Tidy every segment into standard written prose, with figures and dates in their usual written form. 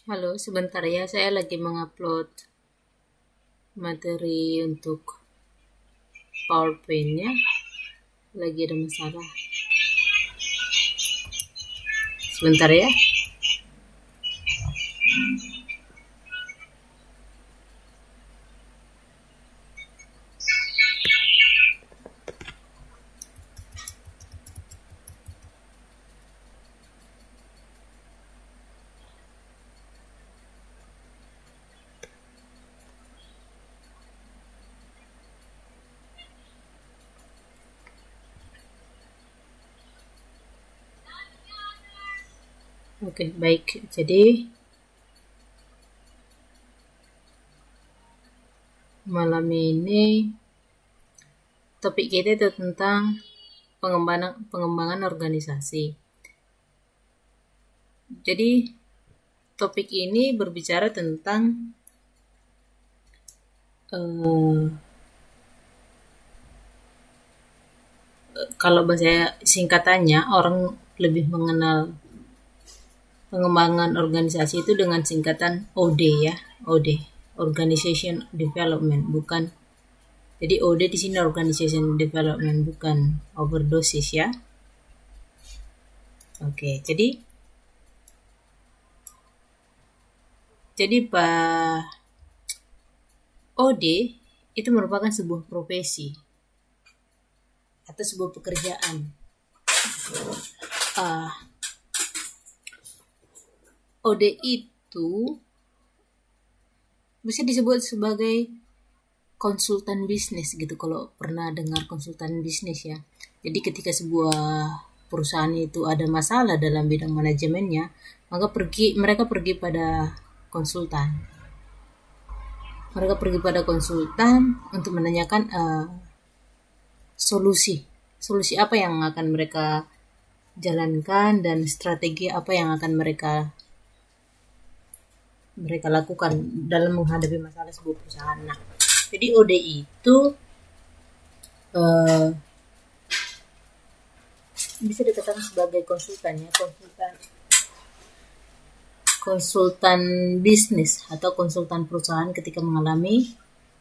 Halo, sebentar ya, saya lagi mengupload materi untuk PowerPoint-nya. Lagi ada masalah. Sebentar ya. Oke, baik. Jadi, malam ini topik kita itu tentang pengembangan organisasi. Jadi, topik ini berbicara tentang eh, kalau bahasa singkatannya, orang lebih mengenal pengembangan organisasi itu dengan singkatan OD ya, OD, Organization Development, bukan. Jadi OD di sini Organization Development, bukan overdosis ya. Oke, jadi Pak OD itu merupakan sebuah profesi atau sebuah pekerjaan. OD itu bisa disebut sebagai konsultan bisnis gitu, kalau pernah dengar konsultan bisnis ya. Jadi ketika sebuah perusahaan itu ada masalah dalam bidang manajemennya, maka mereka pergi pada konsultan. Mereka pergi pada konsultan untuk menanyakan solusi apa yang akan mereka jalankan dan strategi apa yang akan mereka lakukan dalam menghadapi masalah sebuah perusahaan. Nah, jadi OD itu bisa dikatakan sebagai konsultan ya, konsultan bisnis atau konsultan perusahaan ketika mengalami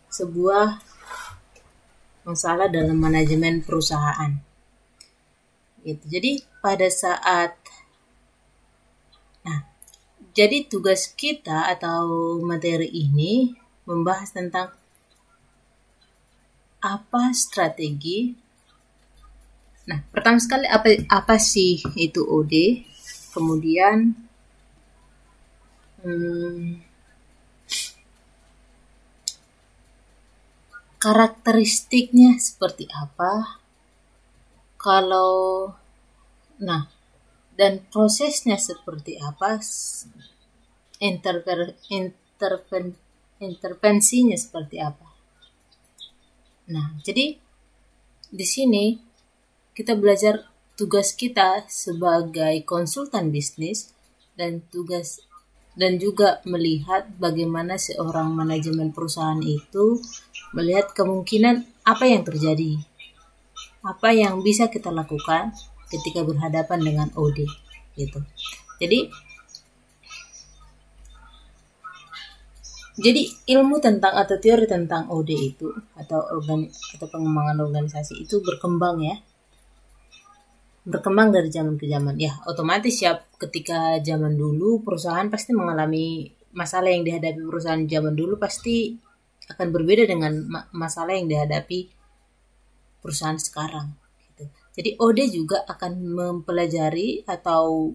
sebuah masalah dalam manajemen perusahaan. Gitu. Jadi pada saat jadi tugas kita atau materi ini membahas tentang apa strategi. Nah, pertama sekali apa sih itu OD? Kemudian karakteristiknya seperti apa? Dan prosesnya seperti apa? Intervensinya seperti apa? Nah, jadi di sini kita belajar tugas kita sebagai konsultan bisnis dan juga melihat bagaimana seorang manajemen perusahaan itu melihat kemungkinan apa yang terjadi, apa yang bisa kita lakukan ketika berhadapan dengan OD gitu. Jadi ilmu tentang atau teori tentang OD itu atau pengembangan organisasi itu berkembang dari zaman ke zaman ya. Otomatis ya, ketika zaman dulu perusahaan pasti mengalami masalah yang dihadapi perusahaan zaman dulu pasti akan berbeda dengan masalah yang dihadapi perusahaan sekarang gitu. Jadi OD juga akan mempelajari atau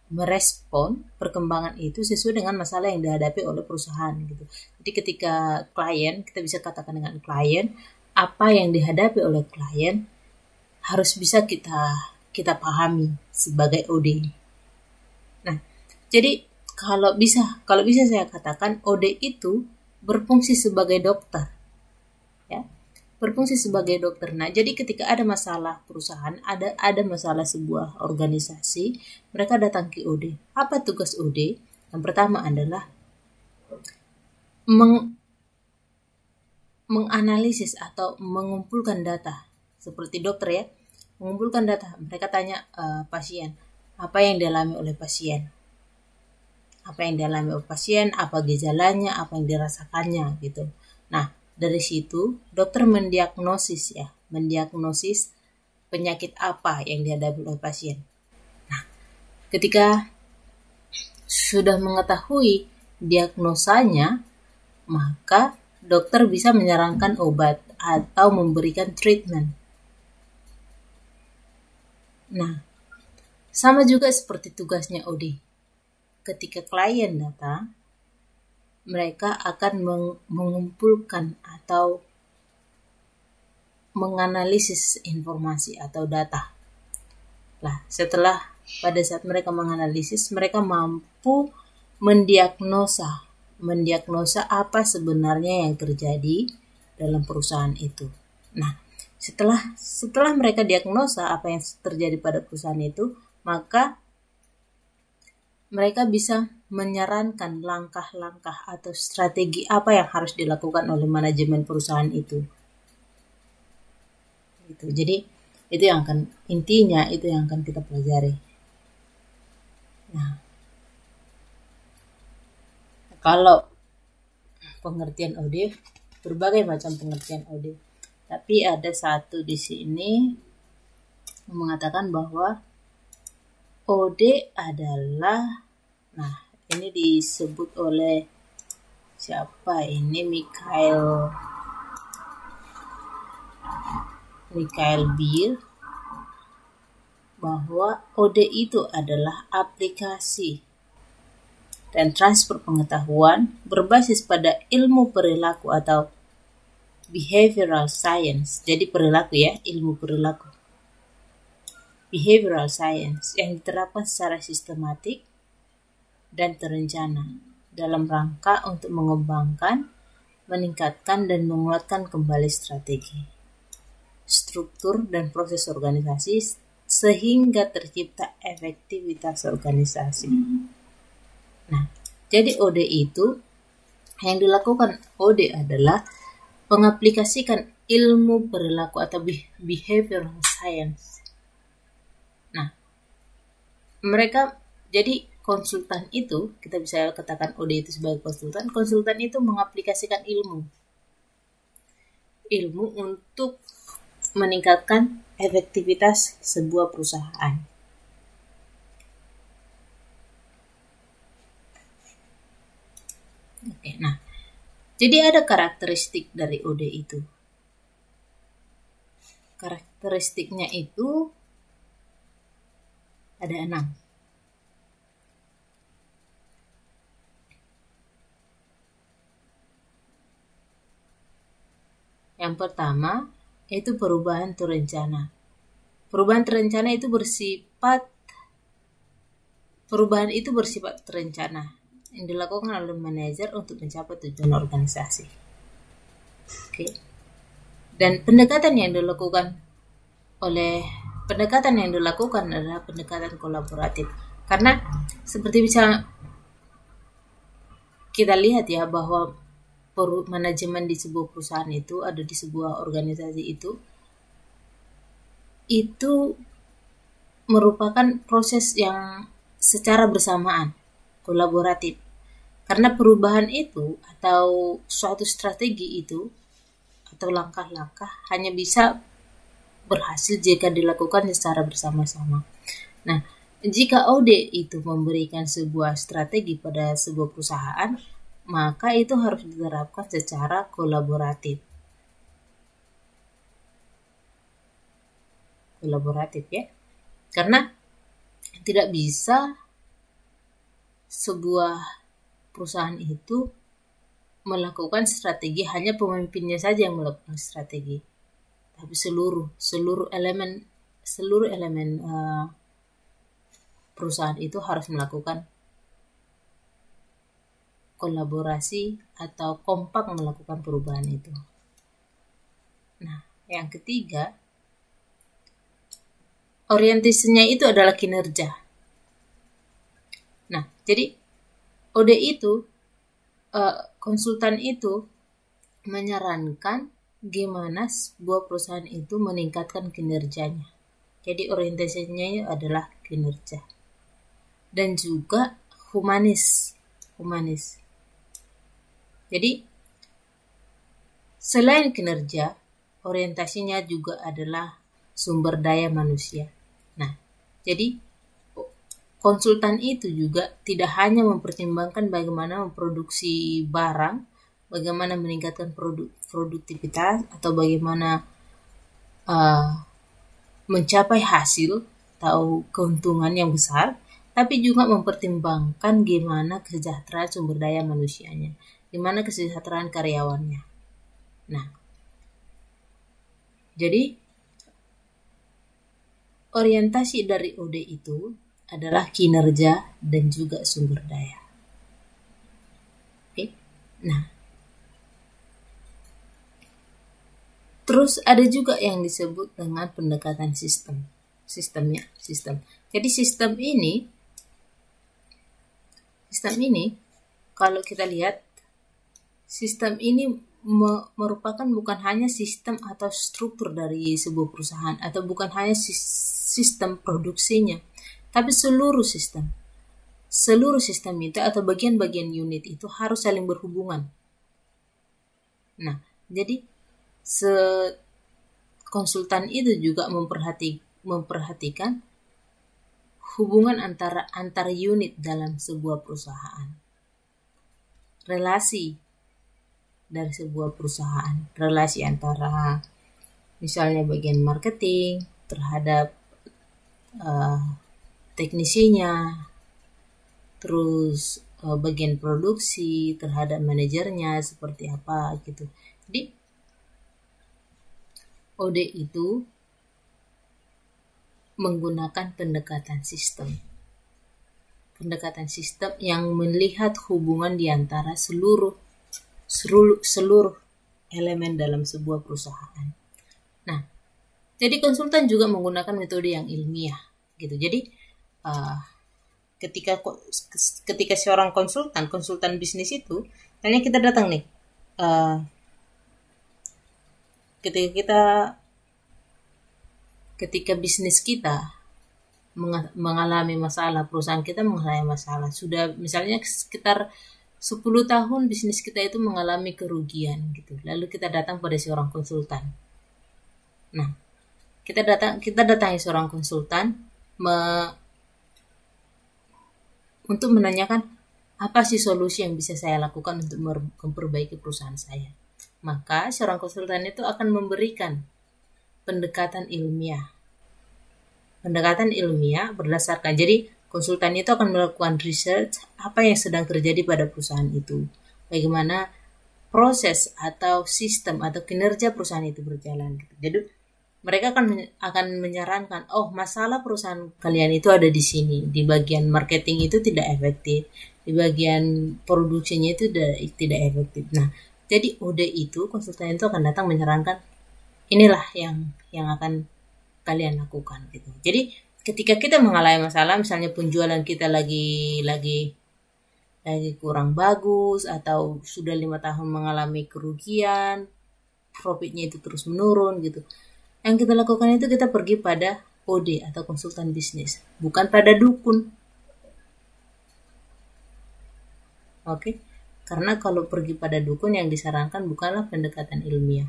merespon perkembangan itu sesuai dengan masalah yang dihadapi oleh perusahaan gitu. Jadi ketika kita bisa katakan dengan klien, apa yang dihadapi oleh klien harus bisa kita pahami sebagai OD. Nah, jadi kalau bisa saya katakan OD itu berfungsi sebagai dokter. Ya. Berfungsi sebagai dokter. Nah, jadi ketika ada masalah perusahaan, ada masalah sebuah organisasi, mereka datang ke OD. Apa tugas OD? Yang pertama adalah menganalisis atau mengumpulkan data. Seperti dokter ya, mengumpulkan data. Mereka tanya pasien, apa yang dialami oleh pasien. apa yang dialami oleh pasien, apa gejalanya, apa yang dirasakannya gitu. Nah, dari situ dokter mendiagnosis penyakit apa yang dihadapi oleh pasien. Nah, ketika sudah mengetahui diagnosanya, maka dokter bisa menyarankan obat atau memberikan treatment. Nah, sama juga seperti tugasnya OD. Ketika klien datang, mereka akan mengumpulkan atau menganalisis informasi atau data. Nah, pada saat mereka menganalisis, mereka mampu mendiagnosa apa sebenarnya yang terjadi dalam perusahaan itu. Nah, setelah mereka diagnosa apa yang terjadi pada perusahaan itu, maka mereka bisa menyarankan langkah-langkah atau strategi apa yang harus dilakukan oleh manajemen perusahaan itu. Gitu. Jadi itu yang akan kita pelajari. Nah, kalau pengertian OD, berbagai macam pengertian OD. Tapi ada satu di sini yang mengatakan bahwa OD adalah, nah ini disebut oleh siapa ini, Michael Beer, bahwa OD itu adalah aplikasi dan transfer pengetahuan berbasis pada ilmu perilaku atau behavioral science. Jadi perilaku ya, ilmu perilaku. Behavioral science yang diterapkan secara sistematik dan terencana dalam rangka untuk mengembangkan, meningkatkan, dan menguatkan kembali strategi, struktur, dan proses organisasi sehingga tercipta efektivitas organisasi. Nah, jadi OD itu, yang dilakukan OD adalah mengaplikasikan ilmu perilaku atau behavioral science. Nah, jadi konsultan itu, kita bisa katakan OD itu sebagai konsultan itu mengaplikasikan ilmu untuk meningkatkan efektivitas sebuah perusahaan. Oke, nah, jadi ada karakteristik dari OD itu. Karakteristiknya itu ada 6. Yang pertama, itu perubahan terencana. Perubahan itu bersifat terencana yang dilakukan oleh manajer untuk mencapai tujuan organisasi. Oke. Dan pendekatan yang dilakukan adalah pendekatan kolaboratif. Karena seperti bisa kita lihat ya, bahwa manajemen di sebuah perusahaan itu, ada di sebuah organisasi itu merupakan proses yang secara bersamaan, kolaboratif. Karena perubahan itu atau suatu strategi itu atau langkah-langkah hanya bisa berhasil jika dilakukan secara bersama-sama. Nah, jika OD itu memberikan sebuah strategi pada sebuah perusahaan, maka itu harus diterapkan secara kolaboratif. Ya. Karena tidak bisa sebuah perusahaan itu melakukan strategi hanya pemimpinnya saja yang melakukan strategi, tapi seluruh elemen perusahaan itu harus melakukan kolaborasi atau kompak melakukan perubahan itu. Nah, yang ketiga, orientasinya itu adalah kinerja. Nah, jadi OD itu, konsultan itu menyarankan gimana sebuah perusahaan itu meningkatkan kinerjanya. Jadi orientasinya adalah kinerja. Dan juga humanis. humanis. Jadi selain kinerja, orientasinya juga adalah sumber daya manusia. Nah, jadi konsultan itu juga tidak hanya mempertimbangkan bagaimana memproduksi barang, bagaimana meningkatkan produktivitas, atau bagaimana mencapai hasil atau keuntungan yang besar, tapi juga mempertimbangkan gimana kesejahteraan sumber daya manusianya, gimana kesejahteraan karyawannya. Nah, jadi orientasi dari OD itu adalah kinerja dan juga sumber daya. Oke. Nah, terus ada juga yang disebut dengan pendekatan sistem. Sistem. Jadi sistem ini kalau kita lihat, sistem ini merupakan bukan hanya sistem atau struktur dari sebuah perusahaan, atau bukan hanya sistem produksinya, tapi seluruh sistem. Seluruh sistem itu atau bagian-bagian unit itu harus saling berhubungan. Nah, jadi konsultan itu juga memperhatikan hubungan antara unit dalam sebuah perusahaan. Relasi dari sebuah perusahaan, relasi antara misalnya bagian marketing terhadap teknisinya, terus bagian produksi terhadap manajernya seperti apa gitu. Jadi OD itu menggunakan pendekatan sistem yang melihat hubungan di antara seluruh elemen dalam sebuah perusahaan. Nah, jadi konsultan juga menggunakan metode yang ilmiah gitu. Jadi ketika seorang konsultan bisnis itu, misalnya kita datang nih, ketika bisnis kita mengalami masalah, perusahaan kita mengalami masalah, sudah misalnya sekitar 10 tahun bisnis kita itu mengalami kerugian gitu. Lalu kita datang pada seorang konsultan. Nah, kita datangi seorang konsultan untuk menanyakan apa sih solusi yang bisa saya lakukan untuk memperbaiki perusahaan saya. Maka seorang konsultan itu akan memberikan pendekatan ilmiah berdasarkan, jadi konsultan itu akan melakukan research apa yang sedang terjadi pada perusahaan itu, bagaimana proses atau sistem atau kinerja perusahaan itu berjalan. Jadi mereka akan menyarankan, oh masalah perusahaan kalian itu ada di sini, di bagian marketing itu tidak efektif, di bagian produksinya itu tidak efektif. Nah, jadi OD itu, konsultan itu akan datang menyarankan, inilah yang akan kalian lakukan gitu. Jadi ketika kita mengalami masalah, misalnya penjualan kita lagi kurang bagus, atau sudah 5 tahun mengalami kerugian, profitnya itu terus menurun gitu, yang kita lakukan itu kita pergi pada OD atau konsultan bisnis, bukan pada dukun. Oke? Karena kalau pergi pada dukun, yang disarankan bukanlah pendekatan ilmiah.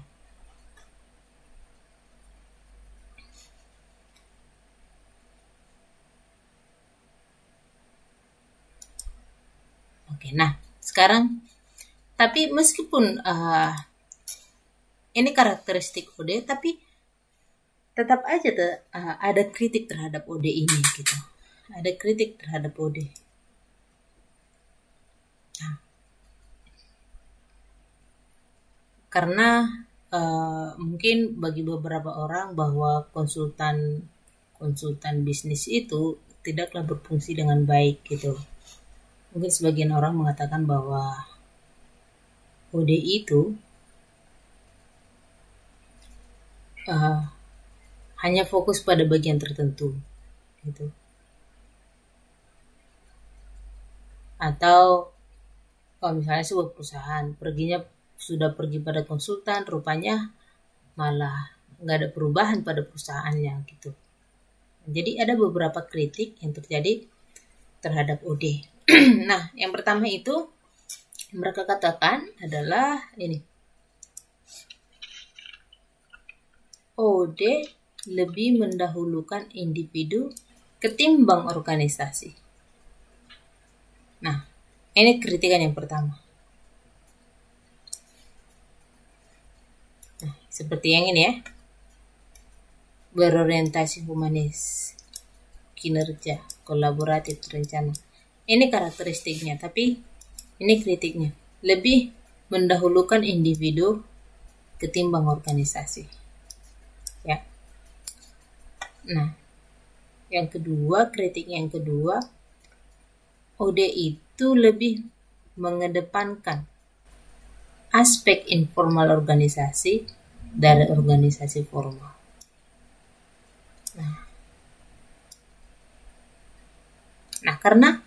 Oke, nah sekarang, tapi meskipun ini karakteristik OD, tapi tetap aja ada kritik terhadap OD ini gitu. Ada kritik terhadap OD. Nah, karena mungkin bagi beberapa orang bahwa konsultan bisnis itu tidaklah berfungsi dengan baik gitu. Mungkin sebagian orang mengatakan bahwa OD itu hanya fokus pada bagian tertentu gitu. Atau misalnya sebuah perusahaan sudah pergi pada konsultan, rupanya malah nggak ada perubahan pada perusahaannya gitu. Jadi ada beberapa kritik yang terjadi terhadap OD. Nah, yang pertama itu mereka katakan adalah ini. OD lebih mendahulukan individu ketimbang organisasi. Nah, ini kritikan yang pertama. Nah, seperti yang ini ya. Berorientasi humanis, kinerja, kolaboratif, terencana. Ini karakteristiknya, tapi ini kritiknya. Lebih mendahulukan individu ketimbang organisasi. Ya. Nah, yang kedua, kritik yang kedua, OD itu lebih mengedepankan aspek informal organisasi dari organisasi formal. Nah, karena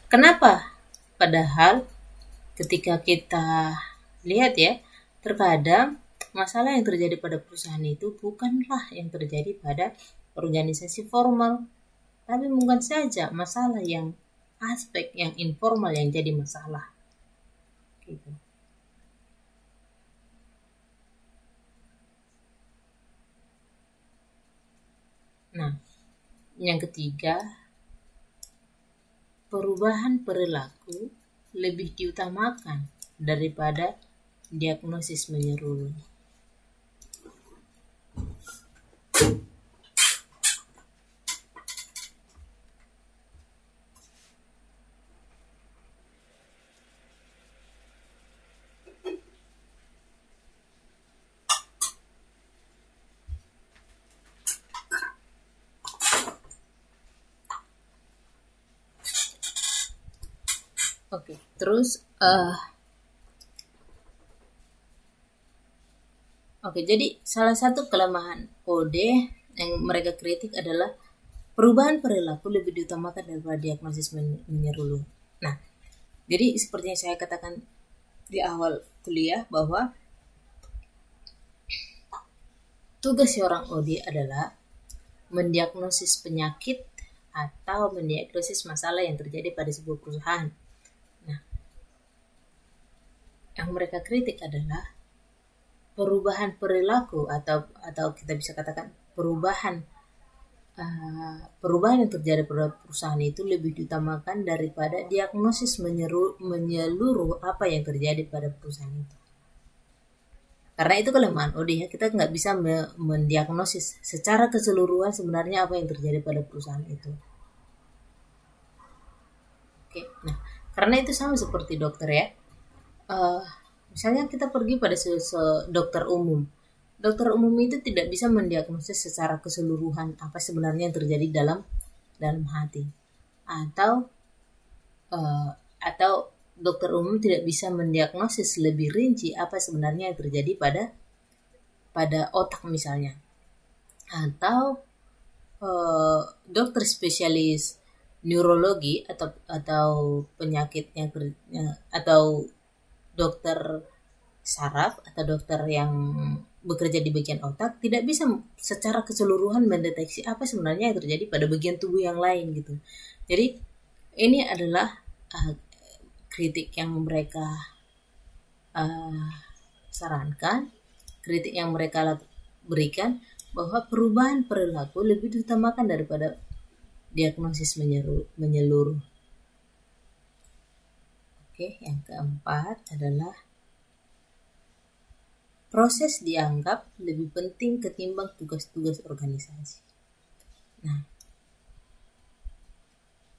kenapa? Padahal ketika kita lihat ya, terkadang masalah yang terjadi pada perusahaan itu bukanlah yang terjadi pada organisasi formal, tapi mungkin saja masalah yang aspek yang informal yang jadi masalah. Gitu. Nah, yang ketiga, perubahan perilaku lebih diutamakan daripada diagnosis menyeluruh. Oke, terus jadi salah satu kelemahan OD yang mereka kritik adalah perubahan perilaku lebih diutamakan daripada diagnosis menyeluruh. Nah, jadi seperti yang saya katakan di awal kuliah bahwa tugas seorang OD adalah mendiagnosis penyakit atau mendiagnosis masalah yang terjadi pada sebuah perusahaan. Nah, yang mereka kritik adalah perubahan perilaku atau kita bisa katakan perubahan yang terjadi pada perusahaan itu lebih diutamakan daripada diagnosis menyeluruh apa yang terjadi pada perusahaan itu. Karena itu kelemahan OD ya, kita nggak bisa mendiagnosis secara keseluruhan sebenarnya apa yang terjadi pada perusahaan itu. Oke, nah karena itu sama seperti dokter ya. Misalnya kita pergi pada dokter umum. Dokter umum itu tidak bisa mendiagnosis secara keseluruhan apa sebenarnya yang terjadi dalam hati. Atau dokter umum tidak bisa mendiagnosis lebih rinci apa sebenarnya yang terjadi pada otak misalnya. Atau dokter spesialis neurologi atau penyakitnya atau dokter saraf atau dokter yang bekerja di bagian otak tidak bisa secara keseluruhan mendeteksi apa sebenarnya yang terjadi pada bagian tubuh yang lain gitu. Jadi ini adalah kritik yang mereka sarankan, kritik yang mereka berikan bahwa perubahan perilaku lebih diutamakan daripada diagnosis menyeluruh. Oke, yang keempat adalah proses dianggap lebih penting ketimbang tugas-tugas organisasi. Nah,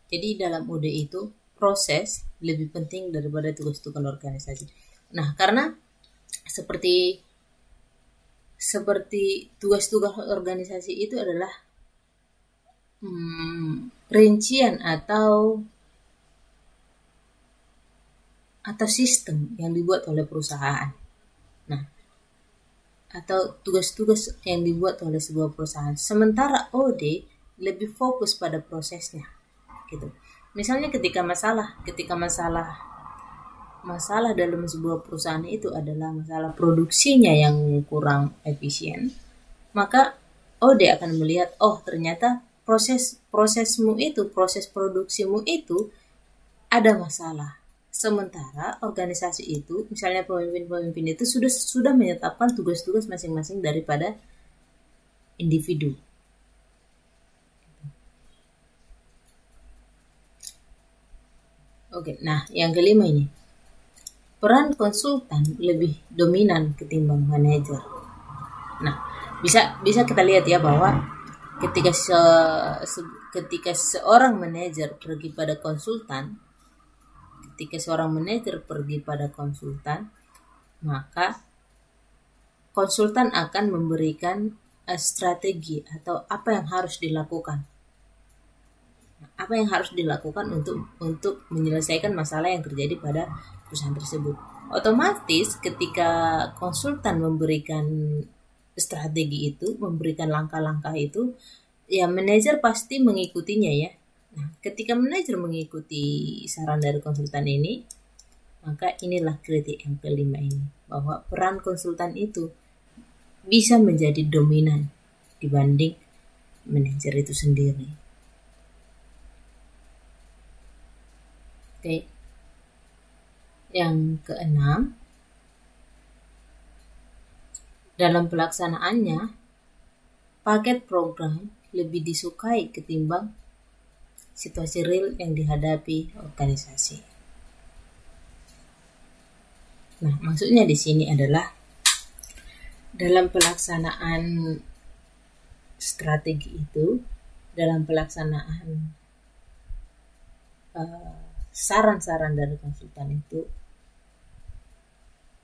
jadi dalam OD itu proses lebih penting daripada tugas-tugas organisasi. Nah, karena seperti tugas-tugas organisasi itu adalah rincian atau sistem yang dibuat oleh perusahaan. Nah, atau tugas-tugas yang dibuat oleh sebuah perusahaan. Sementara OD lebih fokus pada prosesnya, gitu. Misalnya ketika masalah dalam sebuah perusahaan itu adalah masalah produksinya yang kurang efisien, maka OD akan melihat, oh ternyata proses produksimu itu ada masalah. Sementara organisasi itu, misalnya pemimpin-pemimpin itu sudah menetapkan tugas-tugas masing-masing daripada individu. Oke, nah yang kelima ini, peran konsultan lebih dominan ketimbang manajer. Nah, bisa kita lihat ya bahwa ketika seorang manajer pergi pada konsultan, maka konsultan akan memberikan strategi atau apa yang harus dilakukan. Apa yang harus dilakukan untuk menyelesaikan masalah yang terjadi pada perusahaan tersebut. Otomatis ketika konsultan memberikan strategi itu, memberikan langkah-langkah itu, ya manajer pasti mengikutinya ya. Nah, ketika manajer mengikuti saran dari konsultan ini, maka inilah kritik yang kelima ini, bahwa peran konsultan itu bisa menjadi dominan dibanding manajer itu sendiri. Oke. Yang keenam, dalam pelaksanaannya, paket program lebih disukai ketimbang situasi real yang dihadapi organisasi. Nah, maksudnya di sini adalah dalam pelaksanaan strategi itu, dalam pelaksanaan saran-saran dari konsultan itu,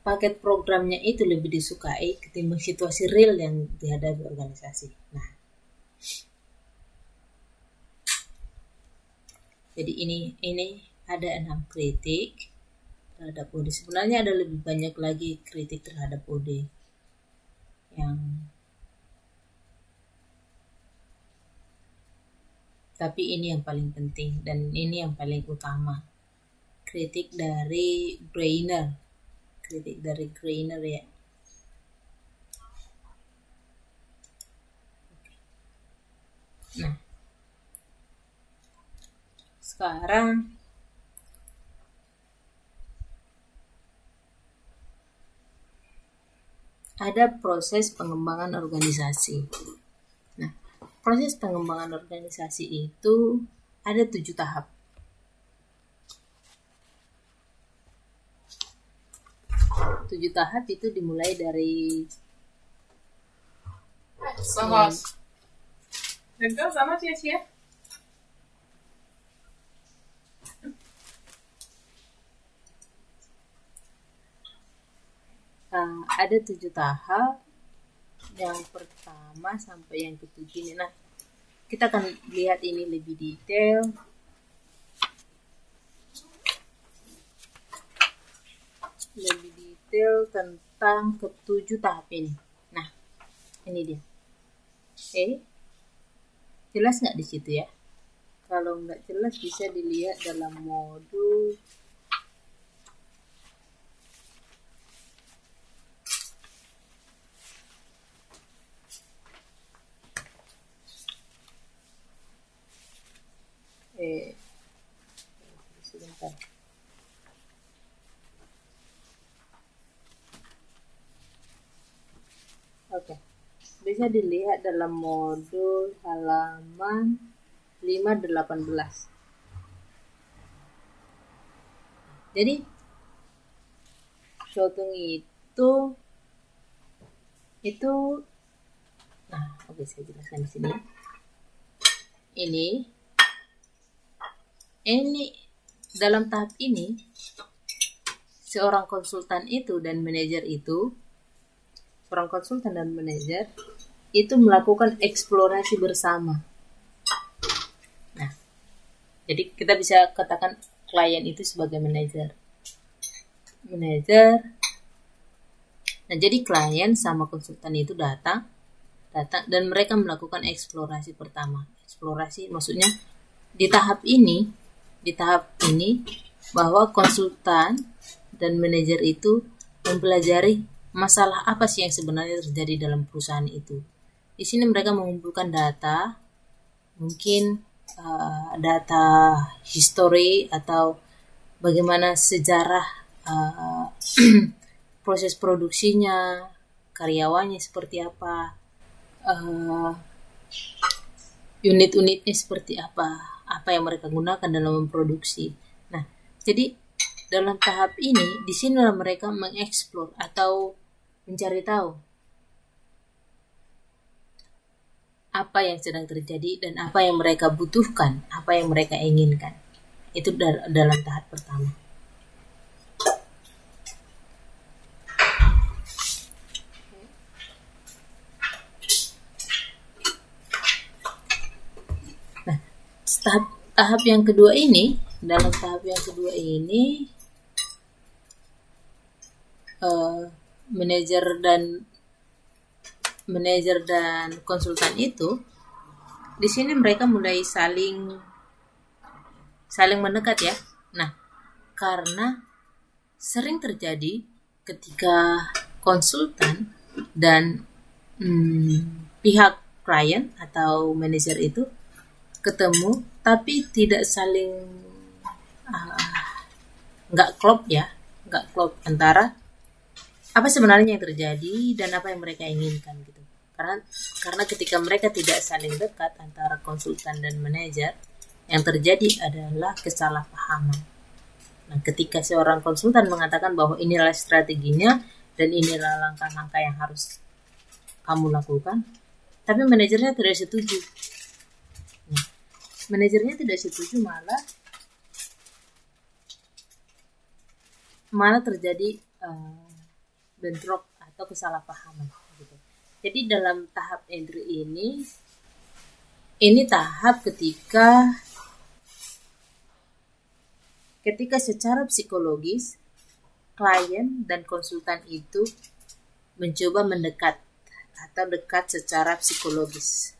paket programnya itu lebih disukai ketimbang situasi real yang dihadapi organisasi. Nah, jadi ini ada 6 kritik terhadap OD. Sebenarnya ada lebih banyak lagi kritik terhadap OD yang, tapi ini yang paling penting dan ini yang paling utama. Kritik dari Greiner ya. Nah, sekarang ada proses pengembangan organisasi. Nah, proses pengembangan organisasi itu ada 7 tahap. Tujuh tahap itu dimulai dari sama sia-sia. Ada 7 tahap. Yang pertama sampai yang ketujuh ini. Nah, kita akan lihat ini lebih detail. Tentang ketujuh tahap ini. Nah, ini dia. Oke. Jelas nggak di situ ya? Kalau nggak jelas bisa dilihat dalam modul sebentar. Oke. Bisa dilihat dalam modul halaman 518. Jadi shooting itu nah, oke, saya jelaskan di sini. Ini dalam tahap ini seorang konsultan itu dan manajer itu, seorang konsultan dan manajer itu melakukan eksplorasi bersama. Nah, jadi kita bisa katakan klien itu sebagai manajer. Nah, jadi klien sama konsultan itu datang dan mereka melakukan eksplorasi pertama. Eksplorasi maksudnya di tahap ini bahwa konsultan dan manajer itu mempelajari masalah apa sih yang sebenarnya terjadi dalam perusahaan itu. Di sini mereka mengumpulkan data, mungkin data history atau bagaimana sejarah proses produksinya, karyawannya seperti apa, unit-unitnya seperti apa yang mereka gunakan dalam memproduksi. Nah, jadi dalam tahap ini, disinilah mereka mengeksplor atau mencari tahu apa yang sedang terjadi dan apa yang mereka butuhkan, apa yang mereka inginkan. Itu dalam tahap pertama. Nah, tahap yang kedua ini, dalam tahap yang kedua ini, manajer dan konsultan itu, di sini mereka mulai saling mendekat ya. Nah, karena sering terjadi ketika konsultan dan pihak klien atau manajer itu ketemu tapi tidak saling nggak klop antara apa sebenarnya yang terjadi dan apa yang mereka inginkan gitu. Karena ketika mereka tidak saling dekat antara konsultan dan manajer, yang terjadi adalah kesalahpahaman. Nah, ketika seorang konsultan mengatakan bahwa inilah strateginya dan inilah langkah-langkah yang harus kamu lakukan, tapi manajernya tidak setuju. Nah, manajernya tidak setuju, malah terjadi bentrok atau kesalahpahaman gitu. Jadi dalam tahap entry ini tahap ketika secara psikologis klien dan konsultan itu mencoba mendekat atau dekat secara psikologis.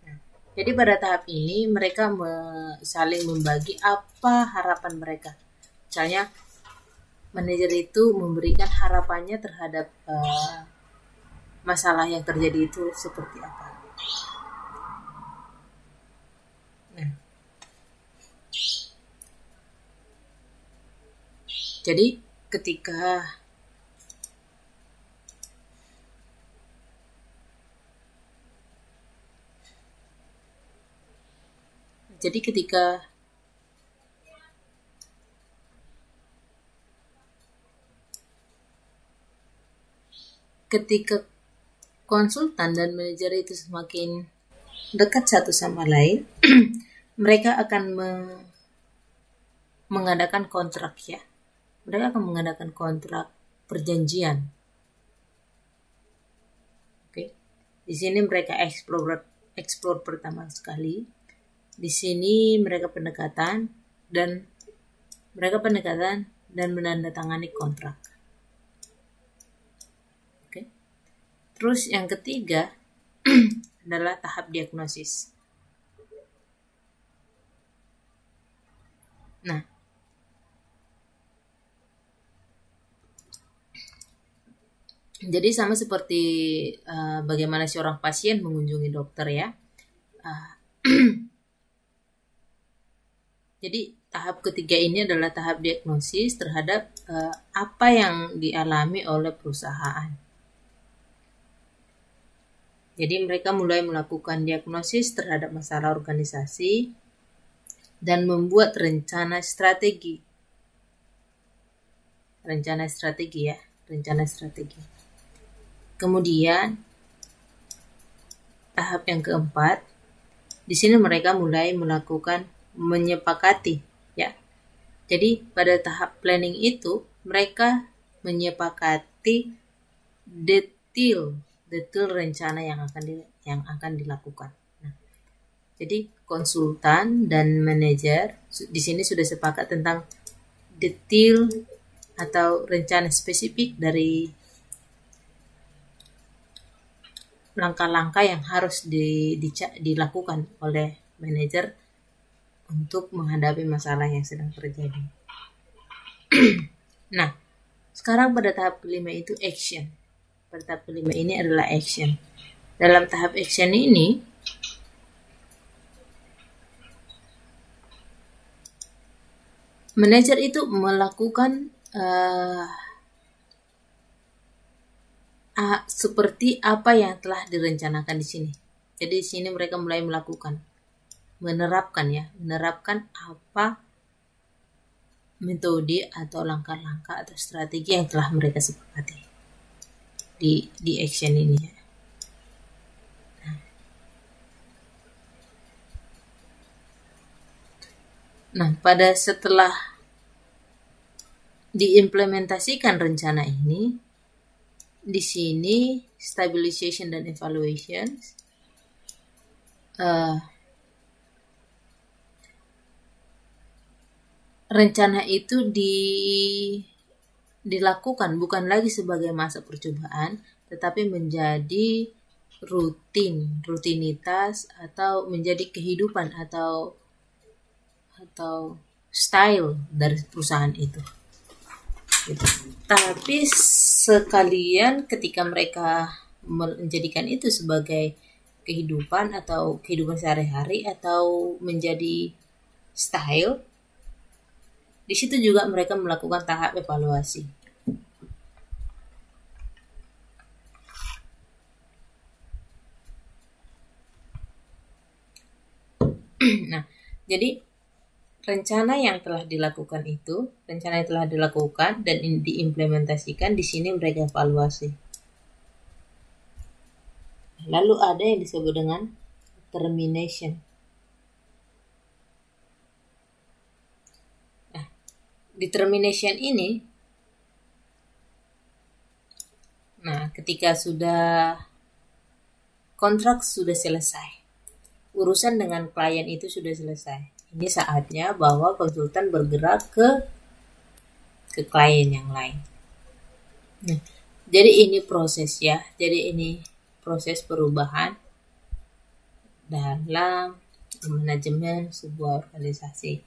Nah, jadi pada tahap ini mereka saling membagi apa harapan mereka. Misalnya manajer itu memberikan harapannya terhadap masalah yang terjadi itu seperti apa. Nah, jadi ketika konsultan dan manajer itu semakin dekat satu sama lain, mereka akan mengadakan kontrak ya. Mereka akan mengadakan kontrak perjanjian. Oke. Di sini mereka explore pertama sekali. Di sini mereka pendekatan dan menandatangani kontrak. Terus yang ketiga adalah tahap diagnosis. Nah, jadi sama seperti bagaimana seorang pasien mengunjungi dokter ya. Jadi tahap ketiga ini adalah tahap diagnosis terhadap apa yang dialami oleh perusahaan. Jadi mereka mulai melakukan diagnosis terhadap masalah organisasi dan membuat rencana strategi. Rencana strategi. Kemudian tahap yang keempat, di sini mereka mulai melakukan menyepakati ya. Jadi pada tahap planning itu mereka menyepakati detail rencana yang akan dilakukan. Nah, jadi konsultan dan manajer di sini sudah sepakat tentang detail atau rencana spesifik dari langkah-langkah yang harus dilakukan oleh manajer untuk menghadapi masalah yang sedang terjadi. Nah, sekarang pada tahap kelima itu action. Pada tahap kelima ini adalah action. Dalam tahap action ini, Manajer itu melakukan seperti apa yang telah direncanakan di sini. Jadi di sini mereka mulai melakukan, menerapkan apa metode atau langkah-langkah atau strategi yang telah mereka sepakati di action ini. Nah, pada setelah diimplementasikan rencana ini, di sini stabilization dan evaluation, rencana itu dilakukan bukan lagi sebagai masa percobaan, tetapi menjadi rutinitas atau menjadi kehidupan atau style dari perusahaan itu. Gitu. Tapi sekalian ketika mereka menjadikan itu sebagai kehidupan atau kehidupan sehari-hari atau menjadi style, di situ juga mereka melakukan tahap evaluasi. Nah, jadi rencana yang telah dilakukan dan diimplementasikan, di sini mereka evaluasi. Lalu ada yang disebut dengan termination. Nah, di termination ini, ketika kontrak sudah selesai, urusan dengan klien itu sudah selesai. Ini saatnya bahwa konsultan bergerak ke klien yang lain. Nah, jadi ini proses ya. Jadi ini proses perubahan dalam manajemen sebuah organisasi.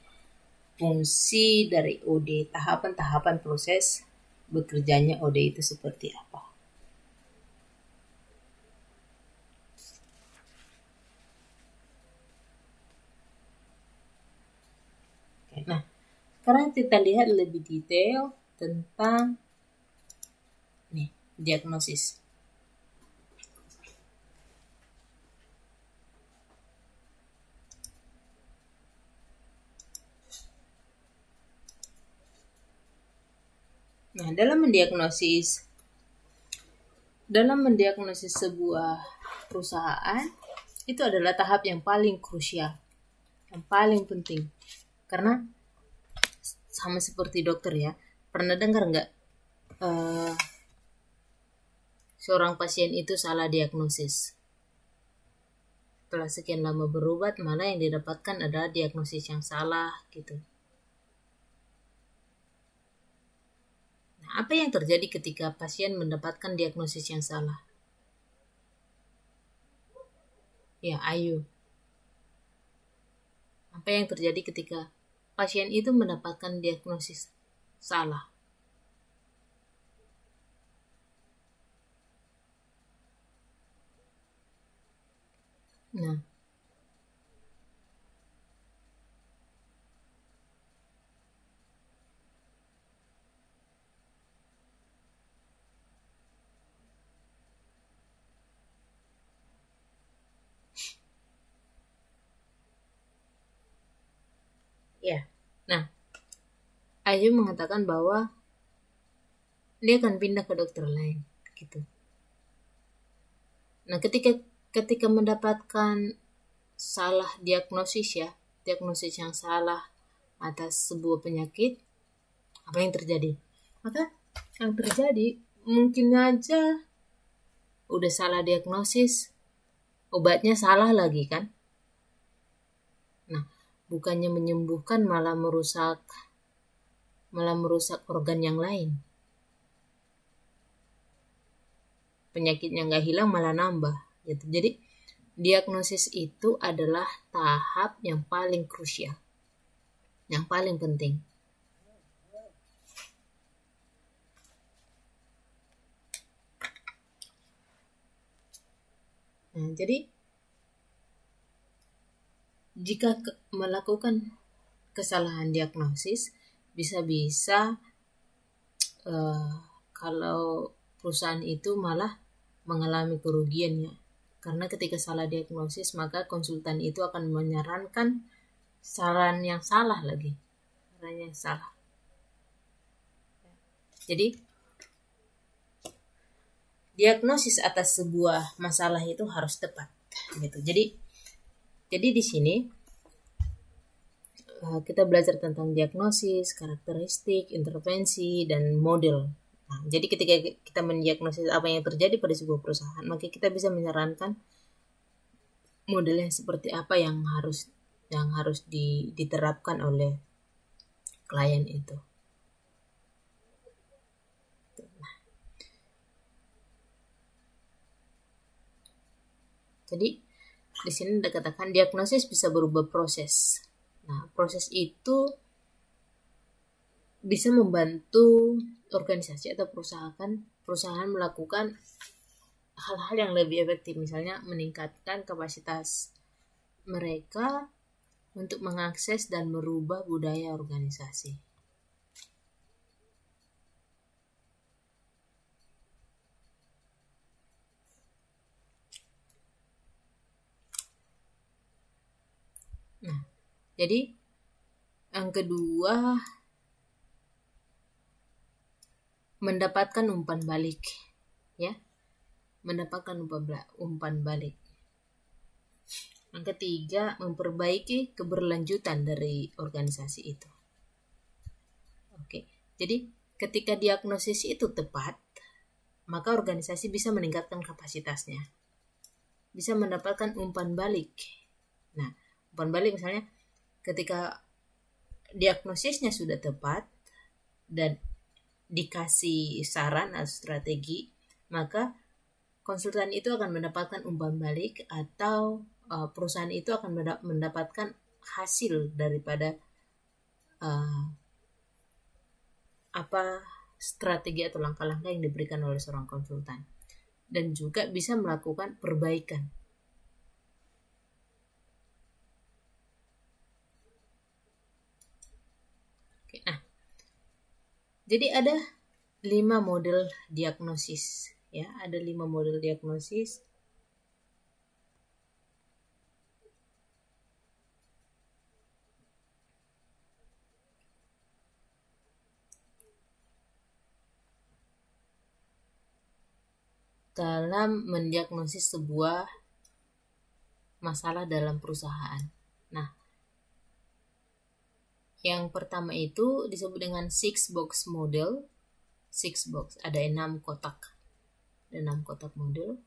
Fungsi dari OD, tahapan-tahapan proses bekerjanya OD itu seperti apa? Nah, sekarang kita lihat lebih detail tentang diagnosis. Nah, dalam mendiagnosis sebuah perusahaan, itu adalah tahap yang paling krusial, yang paling penting. Karena sama seperti dokter ya, pernah dengar nggak seorang pasien itu salah diagnosis? Setelah sekian lama berobat, malah yang didapatkan adalah diagnosis yang salah gitu. Nah, apa yang terjadi ketika pasien mendapatkan diagnosis yang salah? Ya, ayo. Apa yang terjadi ketika pasien itu mendapatkan diagnosis salah? Nah, ya. Nah, Ayu mengatakan bahwa dia akan pindah ke dokter lain gitu. Nah, ketika mendapatkan salah diagnosis yang salah atas sebuah penyakit, apa yang terjadi? Maka yang terjadi mungkin aja udah salah diagnosis, obatnya salah lagi kan? Nah, bukannya menyembuhkan malah merusak organ yang lain. Penyakitnya nggak hilang malah nambah gitu. Jadi diagnosis itu adalah tahap yang paling krusial, yang paling penting. Nah, jadi jika melakukan kesalahan diagnosis, bisa-bisa kalau perusahaan itu malah mengalami kerugian ya. Karena ketika salah diagnosis, maka konsultan itu akan menyarankan saran yang salah lagi. Saran yang salah. Jadi, diagnosis atas sebuah masalah itu harus tepat gitu. Jadi di sini kita belajar tentang diagnosis, karakteristik, intervensi, dan model. Nah, jadi ketika kita mendiagnosis apa yang terjadi pada sebuah perusahaan, maka kita bisa menyarankan modelnya seperti apa yang harus diterapkan oleh klien itu. Jadi di sini dikatakan diagnosis bisa berubah proses. Nah, proses itu bisa membantu organisasi atau perusahaan melakukan hal-hal yang lebih efektif, misalnya meningkatkan kapasitas mereka untuk mengakses dan merubah budaya organisasi. Nah, jadi yang kedua, mendapatkan umpan balik, ya, mendapatkan umpan balik. Yang ketiga, memperbaiki keberlanjutan dari organisasi itu. Oke, jadi ketika diagnosis itu tepat, maka organisasi bisa meningkatkan kapasitasnya, bisa mendapatkan umpan balik. Nah, umpan balik misalnya ketika diagnosisnya sudah tepat dan dikasih saran atau strategi, maka konsultan itu akan mendapatkan umpan balik atau perusahaan itu akan mendapatkan hasil daripada apa strategi atau langkah-langkah yang diberikan oleh seorang konsultan, dan juga bisa melakukan perbaikan. Oke, nah, jadi ada 5 model diagnosis, ya, ada 5 model diagnosis. Dalam mendiagnosis sebuah masalah dalam perusahaan. Nah, yang pertama itu disebut dengan 6 box model. 6 box, ada 6 kotak. Ada 6 kotak model.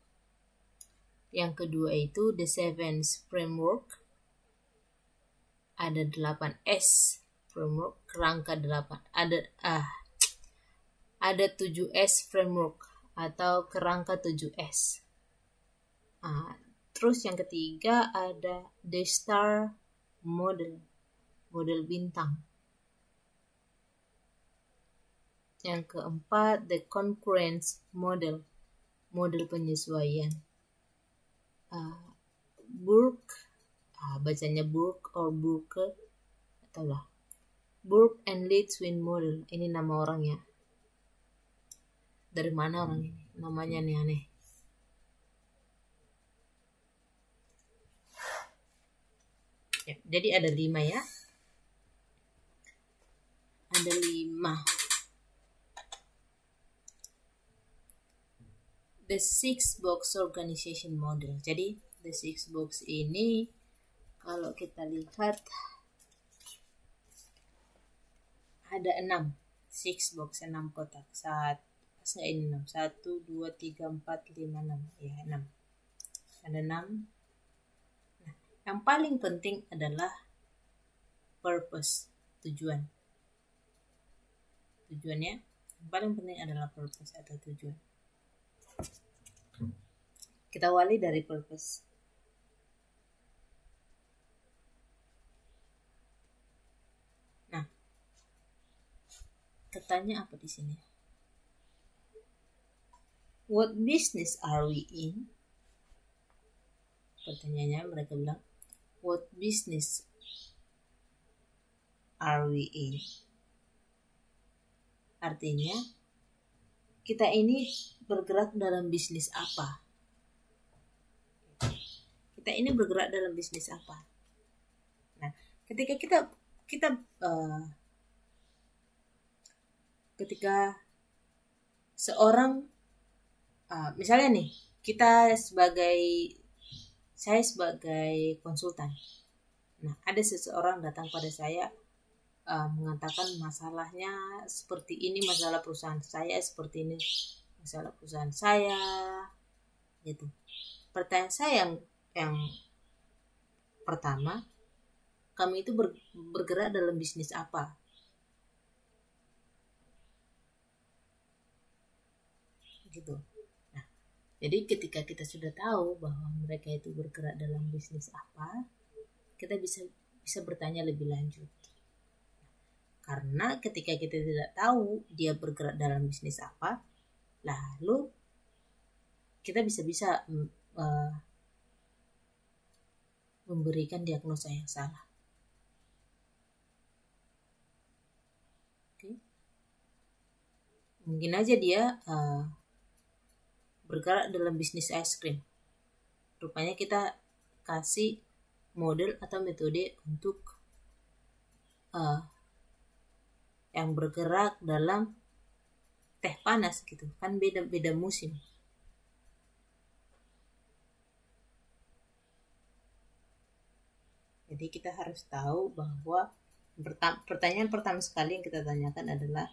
Yang kedua itu the 7 framework. Ada 8S framework, kerangka 8. Ada 7S framework atau kerangka 7S. Terus yang ketiga ada the star model, model bintang. Yang keempat the concurrence model, model penyesuaian. Burke, bacanya Burke or Burke atau lah, Burke and Litzwin model. Ini nama orangnya. Dari mana orang ini? Namanya nih aneh. Ya, jadi ada 5 ya. Ada 5. The 6 box organization model. Jadi the 6 box ini kalau kita lihat ada 6. 6 box, 6 kotak. Pasnya ini 6. 1, 2, 3, 4, 5, 6. Ya, 6. Ada 6. Nah, yang paling penting adalah purpose, tujuan. Tujuannya, yang paling penting adalah purpose atau tujuan. Kita awali dari purpose. Nah, katanya apa di sini? What business are we in? Pertanyaannya mereka bilang, what business are we in? Artinya kita ini bergerak dalam bisnis apa? Kita ini bergerak dalam bisnis apa? Nah, ketika kita ketika seorang misalnya nih, saya sebagai konsultan. Nah, ada seseorang datang pada saya mengatakan masalahnya seperti ini, masalah perusahaan saya seperti ini, masalah perusahaan saya, gitu. Pertanyaan saya yang pertama, kami itu bergerak dalam bisnis apa? Gitu. Nah, jadi ketika kita sudah tahu bahwa mereka itu bergerak dalam bisnis apa, kita bisa bertanya lebih lanjut. Karena ketika kita tidak tahu dia bergerak dalam bisnis apa, lalu kita bisa memberikan diagnosa yang salah. Oke. Mungkin aja dia bergerak dalam bisnis es krim. Rupanya kita kasih model atau metode untuk yang bergerak dalam teh panas gitu, kan beda musim. Jadi kita harus tahu bahwa pertanyaan pertama sekali yang kita tanyakan adalah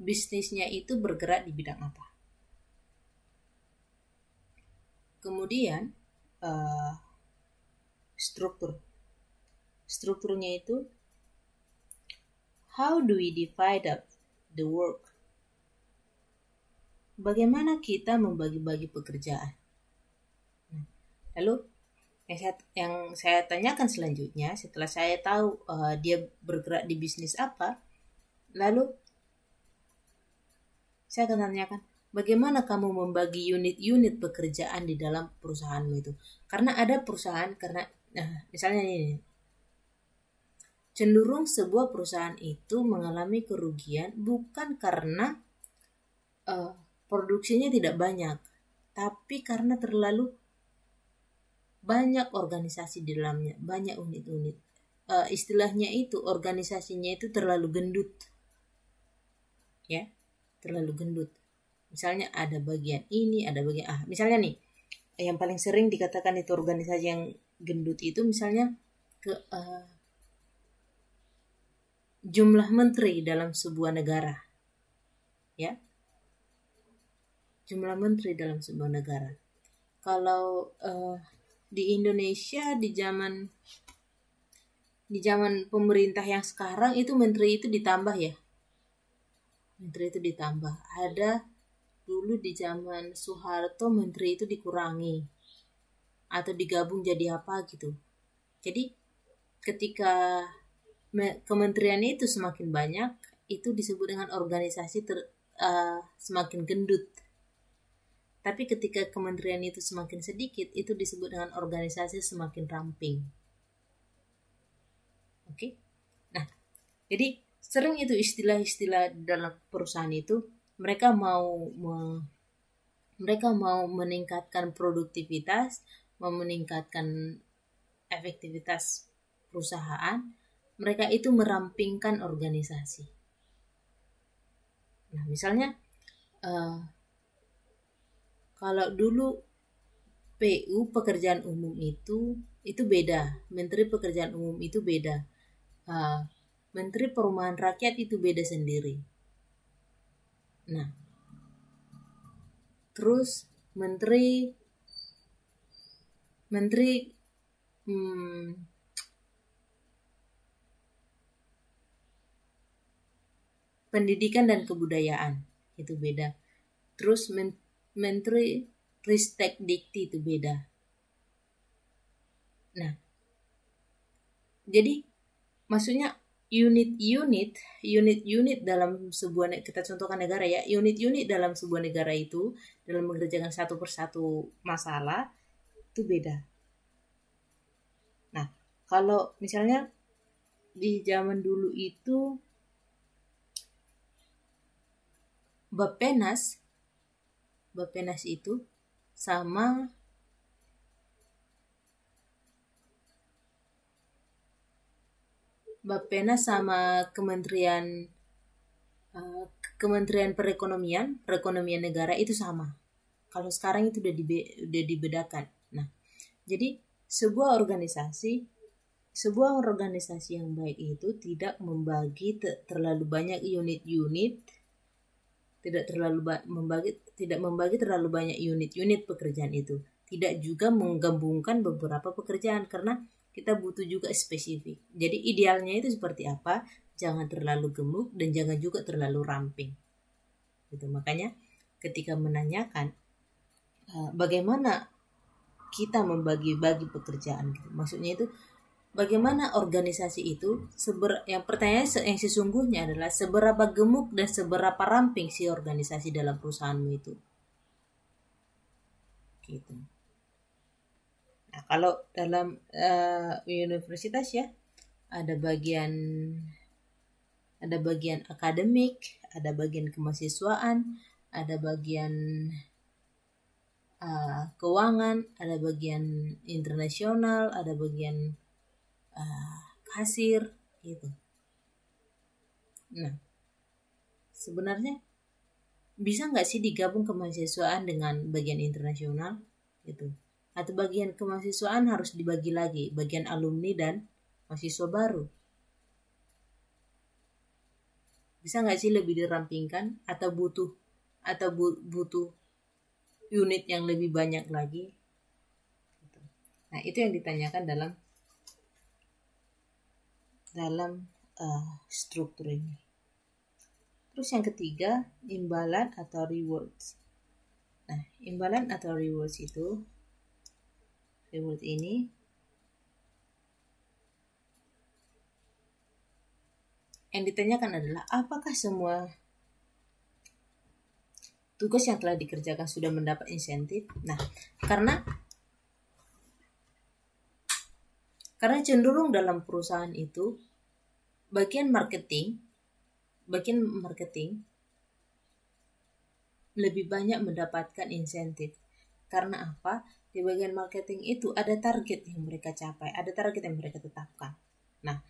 bisnisnya itu bergerak di bidang apa. Kemudian strukturnya itu, how do we divide up the work? Bagaimana kita membagi-bagi pekerjaan? Lalu yang saya tanyakan selanjutnya, setelah saya tahu dia bergerak di bisnis apa, lalu saya akan tanyakan, bagaimana kamu membagi unit-unit pekerjaan di dalam perusahaanmu itu? Karena ada perusahaan, misalnya ini, cenderung sebuah perusahaan itu mengalami kerugian bukan karena produksinya tidak banyak, tapi karena terlalu banyak organisasi di dalamnya, banyak unit-unit. Istilahnya itu, organisasinya itu terlalu gendut. Ya, terlalu gendut. Misalnya ada bagian ini, ada bagian misalnya nih, yang paling sering dikatakan itu organisasi yang gendut itu misalnya jumlah menteri dalam sebuah negara. Ya. Jumlah menteri dalam sebuah negara. Kalau di Indonesia di zaman pemerintah yang sekarang itu menteri itu ditambah ya. Menteri itu ditambah. Ada dulu di zaman Soeharto menteri itu dikurangi atau digabung jadi apa gitu. Jadi ketika kementerian itu semakin banyak, itu disebut dengan organisasi semakin gendut. Tapi ketika kementerian itu semakin sedikit, itu disebut dengan organisasi semakin ramping. Oke? Nah, jadi sering itu istilah-istilah dalam perusahaan itu, mereka mau meningkatkan produktivitas, mau meningkatkan efektivitas perusahaan, mereka itu merampingkan organisasi. Nah, misalnya kalau dulu PU pekerjaan umum itu beda, Menteri Pekerjaan Umum itu beda, Menteri Perumahan Rakyat itu beda sendiri. Nah, terus Menteri Pendidikan dan Kebudayaan itu beda. Terus Menteri Ristek Dikti itu beda. Nah, jadi maksudnya unit-unit dalam sebuah, kita contohkan negara ya, unit-unit dalam sebuah negara itu dalam mengerjakan satu persatu masalah itu beda. Nah, kalau misalnya di zaman dulu itu Bappenas itu sama Bappenas sama Kementerian Perekonomian Negara itu sama. Kalau sekarang itu udah dibedakan. Nah, jadi sebuah organisasi yang baik itu tidak membagi terlalu banyak unit-unit, tidak membagi terlalu banyak unit-unit pekerjaan itu. Tidak juga menggabungkan beberapa pekerjaan karena kita butuh juga spesifik. Jadi idealnya itu seperti apa? Jangan terlalu gemuk dan jangan juga terlalu ramping. Gitu. Makanya ketika menanyakan bagaimana kita membagi-bagi pekerjaan, gitu. Maksudnya itu bagaimana organisasi itu yang pertanyaan yang sesungguhnya adalah seberapa gemuk dan seberapa ramping si organisasi dalam perusahaanmu itu. Gitu. Nah, kalau dalam universitas ya ada bagian akademik, ada bagian kemahasiswaan, ada bagian keuangan, ada bagian internasional, ada bagian kasir gitu. Nah, sebenarnya bisa nggak sih digabung kemahasiswaan dengan bagian internasional gitu? Atau bagian kemahasiswaan harus dibagi lagi, bagian alumni dan mahasiswa baru? Bisa nggak sih lebih dirampingkan atau butuh unit yang lebih banyak lagi? Nah, itu yang ditanyakan dalam struktur ini. Terus yang ketiga, imbalan atau rewards. Nah, imbalan atau rewards ini yang ditanyakan adalah apakah semua tugas yang telah dikerjakan sudah mendapat insentif? Nah, karena cenderung dalam perusahaan itu bagian marketing lebih banyak mendapatkan insentif. Karena apa? Di bagian marketing itu ada target yang mereka capai, ada target yang mereka tetapkan. Nah,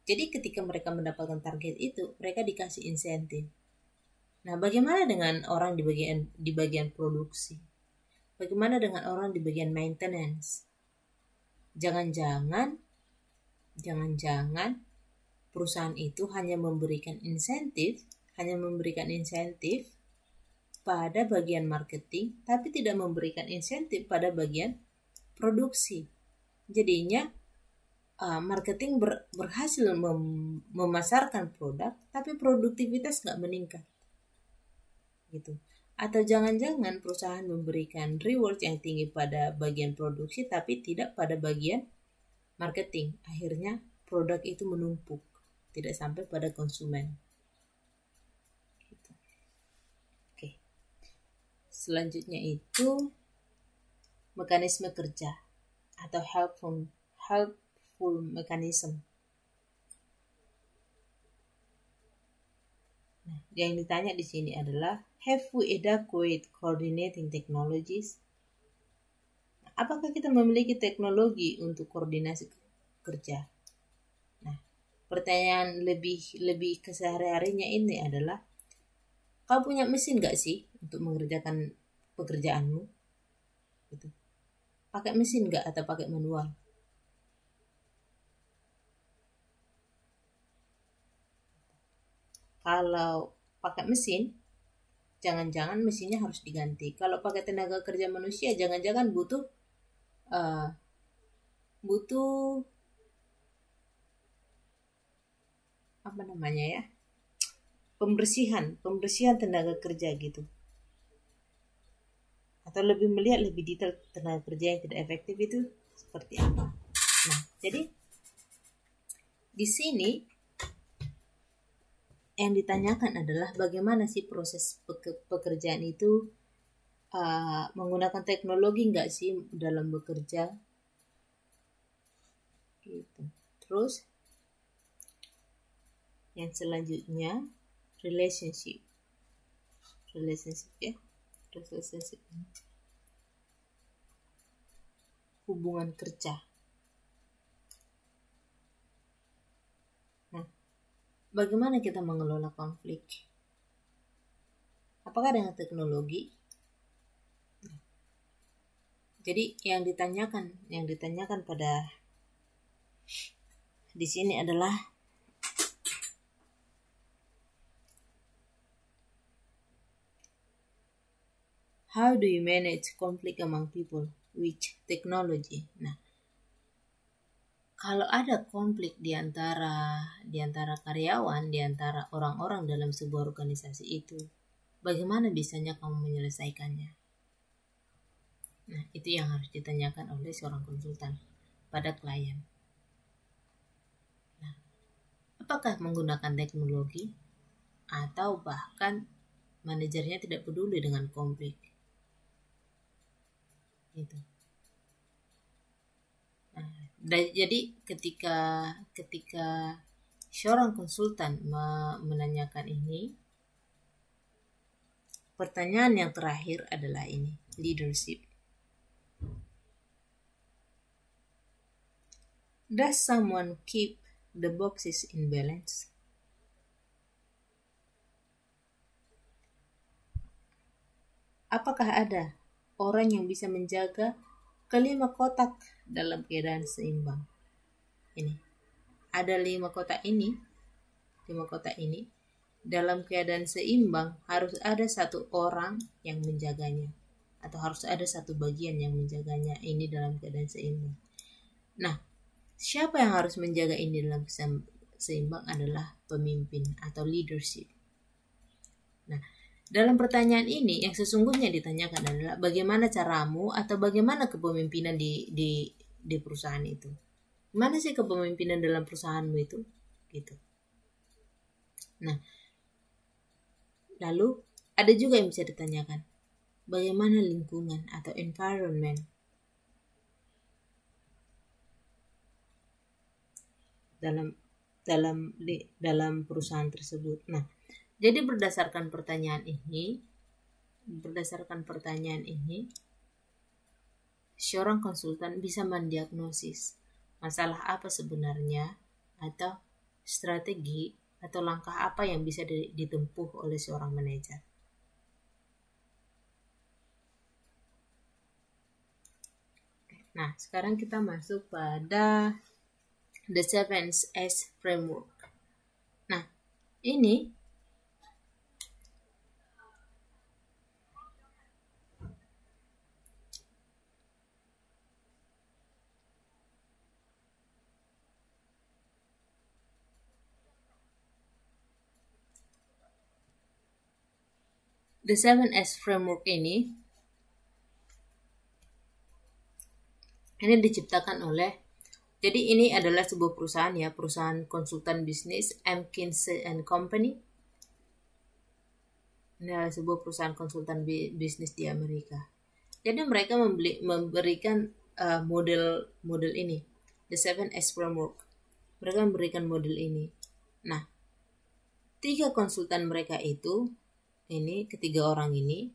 jadi ketika mereka mendapatkan target itu, mereka dikasih insentif. Nah, bagaimana dengan orang di bagian produksi? Bagaimana dengan orang di bagian maintenance? Jangan-jangan perusahaan itu hanya memberikan insentif pada bagian marketing, tapi tidak memberikan insentif pada bagian produksi. Jadinya marketing berhasil memasarkan produk, tapi produktivitas nggak meningkat. Gitu. Atau jangan-jangan perusahaan memberikan reward yang tinggi pada bagian produksi, tapi tidak pada bagian marketing. Akhirnya produk itu menumpuk, tidak sampai pada konsumen. Selanjutnya itu mekanisme kerja atau helpful mechanism. Nah, yang ditanya di sini adalah have we adequate coordinating technologies? Nah, apakah kita memiliki teknologi untuk koordinasi kerja? Nah, pertanyaan lebih kesehari-harinya ini adalah kau punya mesin gak sih untuk mengerjakan pekerjaanmu? Gitu. Pakai mesin gak atau pakai manual? Kalau pakai mesin, jangan-jangan mesinnya harus diganti. Kalau pakai tenaga kerja manusia, jangan-jangan butuh apa namanya ya? Pembersihan tenaga kerja gitu. Atau lebih detail tenaga kerja yang tidak efektif itu seperti apa. Nah, jadi di sini yang ditanyakan adalah bagaimana sih proses pekerjaan itu menggunakan teknologi nggak sih dalam bekerja gitu. Terus yang selanjutnya relationship. relationship ya, relationship hubungan kerja. Nah, bagaimana kita mengelola konflik? Apakah dengan teknologi? Jadi yang ditanyakan pada di sini adalah how do you manage conflict among people with technology? Nah, kalau ada konflik di antara karyawan, di antara orang-orang dalam sebuah organisasi itu, bagaimana bisanya kamu menyelesaikannya? Nah, itu yang harus ditanyakan oleh seorang konsultan pada klien. Nah, apakah menggunakan teknologi atau bahkan manajernya tidak peduli dengan konflik? Itu. Nah, jadi ketika seorang konsultan menanyakan ini, pertanyaan yang terakhir adalah ini, leadership. Does someone keep the boxes in balance? Apakah ada orang yang bisa menjaga kelima kotak dalam keadaan seimbang? Ini ada 5 kotak ini dalam keadaan seimbang, harus ada satu orang yang menjaganya, atau harus ada satu bagian yang menjaganya ini dalam keadaan seimbang. Nah, siapa yang harus menjaga ini dalam seimbang adalah pemimpin atau leadership. Nah, dalam pertanyaan ini yang sesungguhnya ditanyakan adalah bagaimana caramu atau bagaimana kepemimpinan di perusahaan itu. Mana sih kepemimpinan dalam perusahaanmu itu? Gitu. Nah, lalu ada juga yang bisa ditanyakan, bagaimana lingkungan atau environment dalam perusahaan tersebut. Nah, jadi berdasarkan pertanyaan ini, seorang konsultan bisa mendiagnosis masalah apa sebenarnya, atau strategi atau langkah apa yang bisa ditempuh oleh seorang manajer. Nah, sekarang kita masuk pada the 7S framework. Nah, ini the 7S framework ini diciptakan oleh, jadi ini adalah sebuah perusahaan ya, perusahaan konsultan bisnis McKinsey & Company. Ini adalah sebuah perusahaan konsultan bisnis di Amerika. Jadi mereka memberikan model ini, the 7S framework. Mereka memberikan model ini. Nah, 3 konsultan mereka itu, ini ketiga orang ini,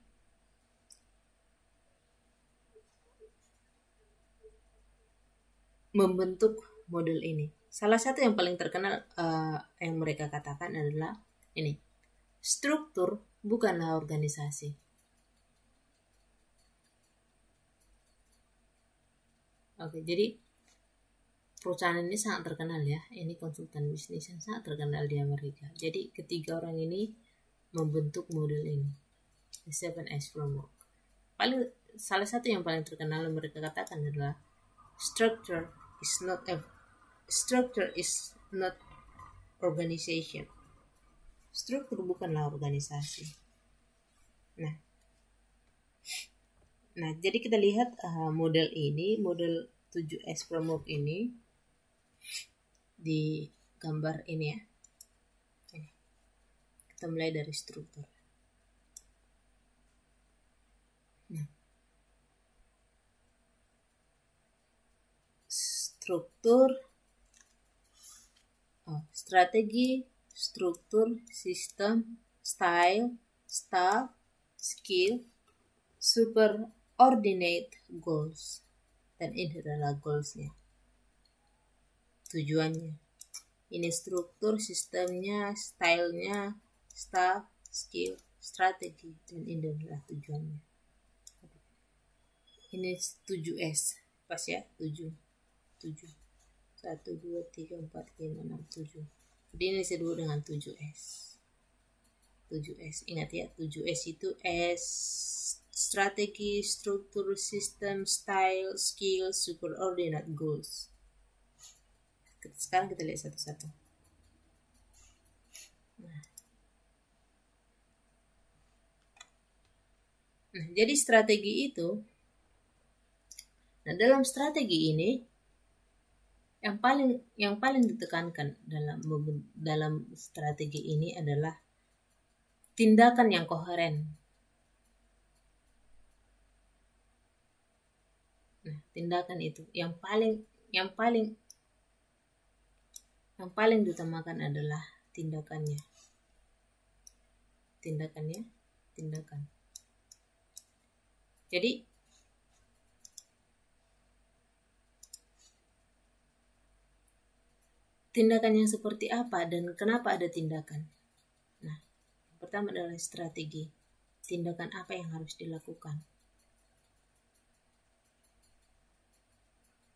membentuk model ini. Salah satu yang paling terkenal yang mereka katakan adalah ini, struktur bukanlah organisasi. Oke, jadi perusahaan ini sangat terkenal ya, ini konsultan bisnis yang sangat terkenal di Amerika. Jadi ketiga orang ini membentuk model ini, the 7S framework. Salah satu yang paling terkenal yang mereka katakan adalah structure is not organization. Struktur bukanlah organisasi. Nah, jadi kita lihat model 7S framework ini di gambar ini ya. Kita mulai dari struktur. Nah, strategi, struktur, sistem, style, staff, skill, superordinate goals. Dan ini adalah goalsnya, tujuannya. Ini struktur, sistemnya, stylenya, staff, skill, strategi, dan ini adalah tujuannya. Ini 7S, pas ya, 7. 7. 1, 2, 3, 4, 5, 6, 7. Jadi ini disebut dengan 7S. 7S, ingat ya, 7S itu S, strategi, struktur, sistem, style, skill, superordinate goals. Sekarang kita lihat satu-satu. Nah, jadi strategi itu, nah dalam strategi ini yang paling ditekankan dalam strategi ini adalah tindakan yang koheren. Nah, tindakan itu yang paling diutamakan adalah tindakan. Jadi tindakan yang seperti apa dan kenapa ada tindakan? Nah, yang pertama adalah strategi. Tindakan apa yang harus dilakukan?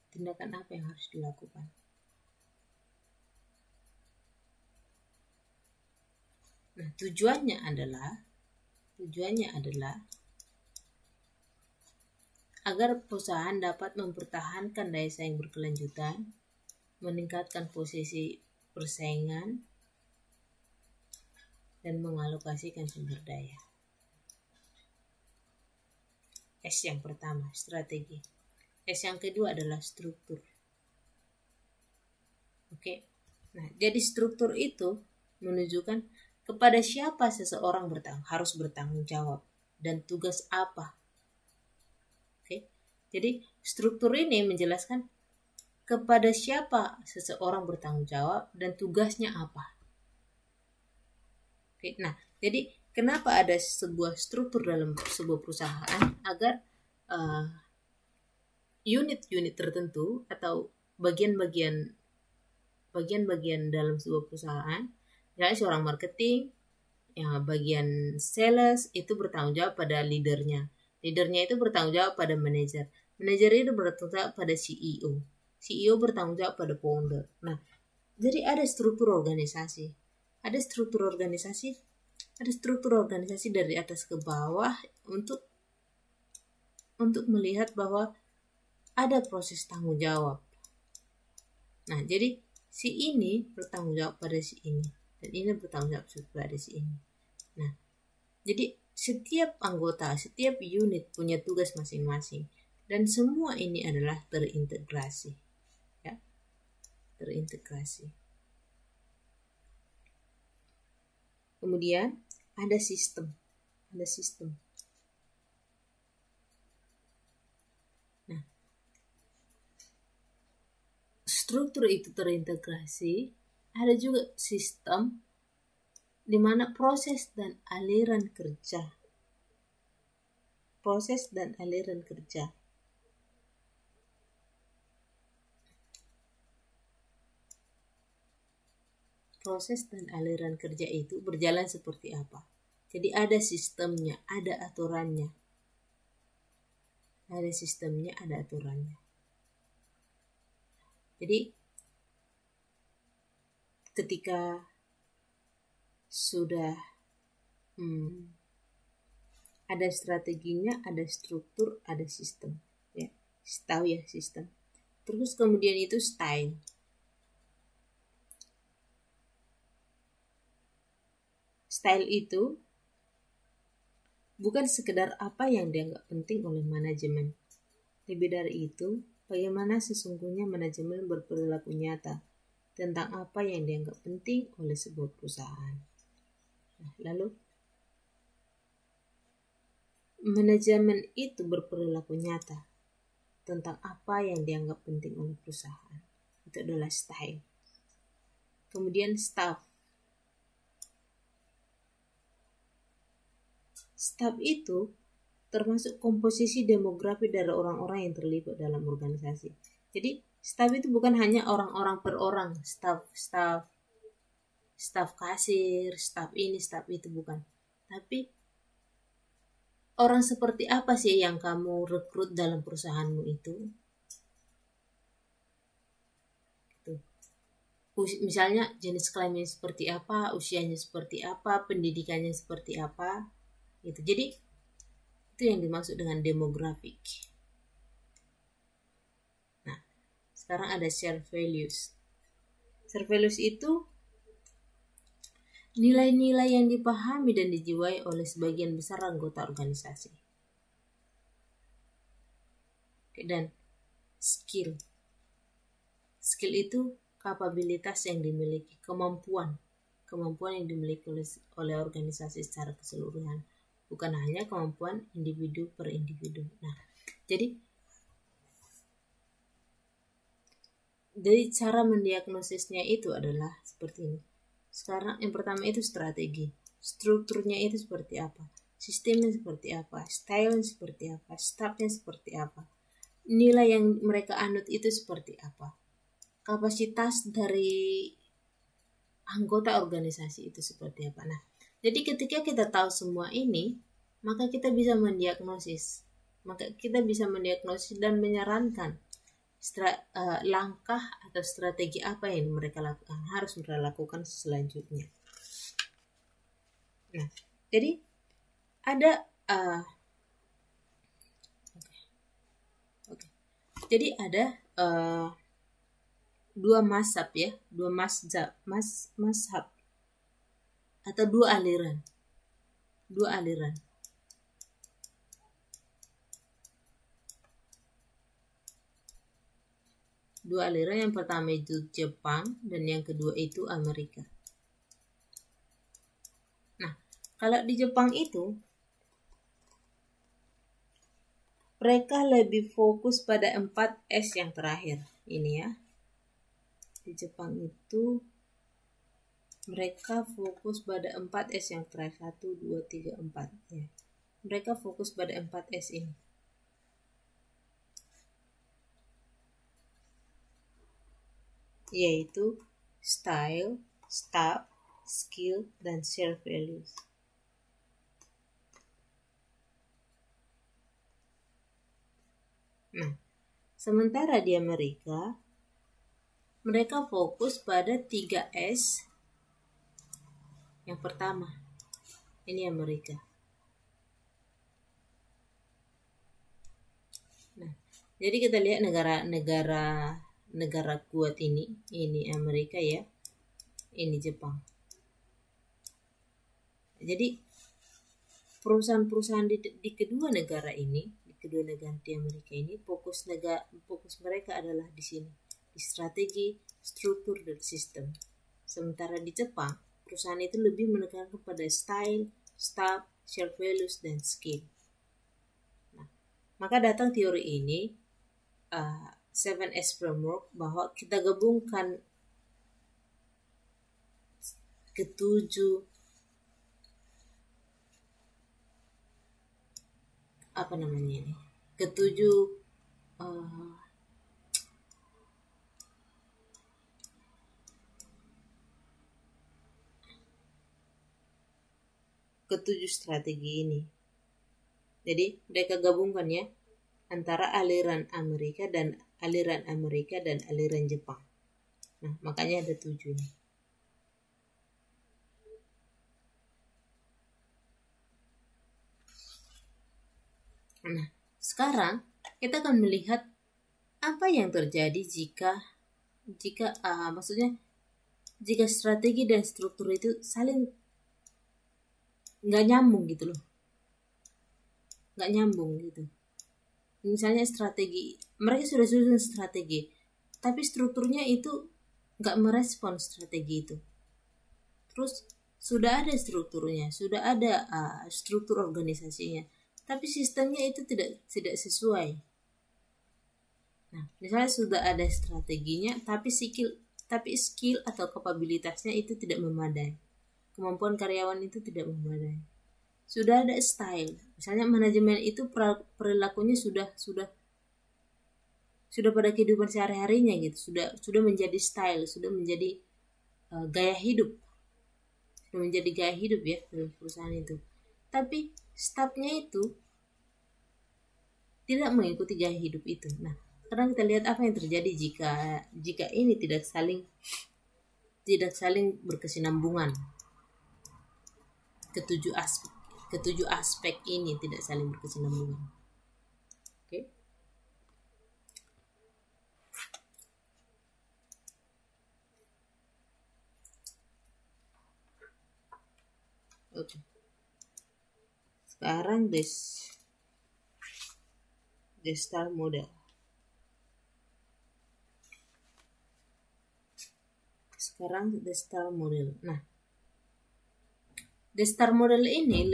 Tindakan apa yang harus dilakukan? Nah, tujuannya adalah agar perusahaan dapat mempertahankan daya saing berkelanjutan, meningkatkan posisi persaingan, dan mengalokasikan sumber daya. S yang pertama, strategi. S yang kedua adalah struktur. Oke. Nah, jadi struktur itu menunjukkan kepada siapa seseorang harus bertanggung jawab dan tugas apa. Oke. Jadi struktur ini menjelaskan kepada siapa seseorang bertanggung jawab dan tugasnya apa. Oke, nah, jadi kenapa ada sebuah struktur dalam sebuah perusahaan agar unit-unit tertentu atau bagian-bagian dalam sebuah perusahaan, misalnya seorang marketing, ya, bagian sales itu bertanggung jawab pada leadernya itu bertanggung jawab pada manajer itu bertanggung jawab pada CEO bertanggung jawab pada founder. Nah, jadi ada struktur organisasi dari atas ke bawah untuk melihat bahwa ada proses tanggung jawab. Nah, jadi si ini bertanggung jawab pada si ini dan ini bertanggung jawab pada si ini. Nah, jadi setiap anggota, setiap unit punya tugas masing-masing dan semua ini adalah terintegrasi. Terintegrasi. Kemudian ada sistem. Nah, struktur itu terintegrasi, ada juga sistem di mana proses dan aliran kerja. Proses dan aliran kerja itu berjalan seperti apa? Jadi ada sistemnya, ada aturannya. Jadi ketika sudah ada strateginya, ada struktur, ada sistem. Ya, tahu ya sistem. Terus kemudian itu style. Style itu bukan sekedar apa yang dianggap penting oleh manajemen. Lebih dari itu, bagaimana sesungguhnya manajemen berperilaku nyata tentang apa yang dianggap penting oleh sebuah perusahaan. Nah, lalu manajemen itu berperilaku nyata tentang apa yang dianggap penting oleh perusahaan. Itu adalah style. Kemudian staff. Staff itu termasuk komposisi demografi dari orang-orang yang terlibat dalam organisasi. Jadi staff itu bukan hanya orang-orang per orang, staff kasir, staff ini, staff itu, bukan. Tapi orang seperti apa sih yang kamu rekrut dalam perusahaanmu itu? Tuh. Misalnya jenis kelaminnya seperti apa, usianya seperti apa, pendidikannya seperti apa, gitu. Jadi itu yang dimaksud dengan demografik. Nah, sekarang ada share values. Share values itu nilai-nilai yang dipahami dan dijiwai oleh sebagian besar anggota organisasi. Dan skill. Skill itu kapabilitas yang dimiliki, kemampuan yang dimiliki oleh organisasi secara keseluruhan, bukan hanya kemampuan individu per individu. Nah, jadi cara mendiagnosisnya itu adalah seperti ini. Sekarang yang pertama itu strategi. Strukturnya itu seperti apa? Sistemnya seperti apa? Stylenya seperti apa? Staffnya seperti apa? Nilai yang mereka anut itu seperti apa? Kapasitas dari anggota organisasi itu seperti apa? Nah, jadi ketika kita tahu semua ini, maka kita bisa mendiagnosis. Dan menyarankan langkah atau strategi apa yang mereka lakukan, harus mereka lakukan selanjutnya. Nah, jadi ada jadi ada dua mazhab atau dua aliran. Dua aliran, yang pertama itu Jepang dan yang kedua itu Amerika. Nah, kalau di Jepang itu mereka lebih fokus pada 4S yang terakhir ini ya. Di Jepang itu mereka fokus pada 4S yang terakhir, 1, 2, 3, 4 ya. Mereka fokus pada 4S ini. Yaitu style, staff, skill, dan share values. Nah, sementara di Amerika mereka fokus pada 3S. Yang pertama, ini Amerika. Nah, jadi kita lihat negara kuat ini Amerika ya, ini Jepang. Jadi perusahaan-perusahaan di kedua negara di Amerika ini fokus mereka adalah di sini, di strategi, struktur, dan sistem. Sementara di Jepang perusahaan itu lebih menekankan kepada style, staff, share values, dan skill. Nah, maka datang teori ini 7S framework, bahwa kita gabungkan ketujuh strategi ini. Jadi mereka gabungkan ya antara aliran Amerika dan aliran Jepang. Nah, makanya ada 7 ini. Nah, sekarang kita akan melihat apa yang terjadi jika strategi dan struktur itu saling nggak nyambung gitu loh. Nggak nyambung gitu. Misalnya strategi, mereka sudah susun strategi, tapi strukturnya itu nggak merespon strategi itu. Terus sudah ada strukturnya, sudah ada struktur organisasinya, tapi sistemnya itu tidak sesuai. Nah, misalnya sudah ada strateginya, tapi skill atau kapabilitasnya itu tidak memadai. Kemampuan karyawan itu tidak memadai. sudah ada style. Misalnya manajemen itu perilakunya sudah pada kehidupan sehari-harinya gitu, sudah menjadi style, sudah menjadi gaya hidup, sudah menjadi gaya hidup ya dalam perusahaan itu. Tapi staffnya itu tidak mengikuti gaya hidup itu. Nah, sekarang kita lihat apa yang terjadi jika ini tidak saling berkesinambungan. Ketujuh aspek ini tidak saling berkesinambungan. Oke. Oke. Sekarang the STAR model. Sekarang the STAR model. Nah, the STAR model ini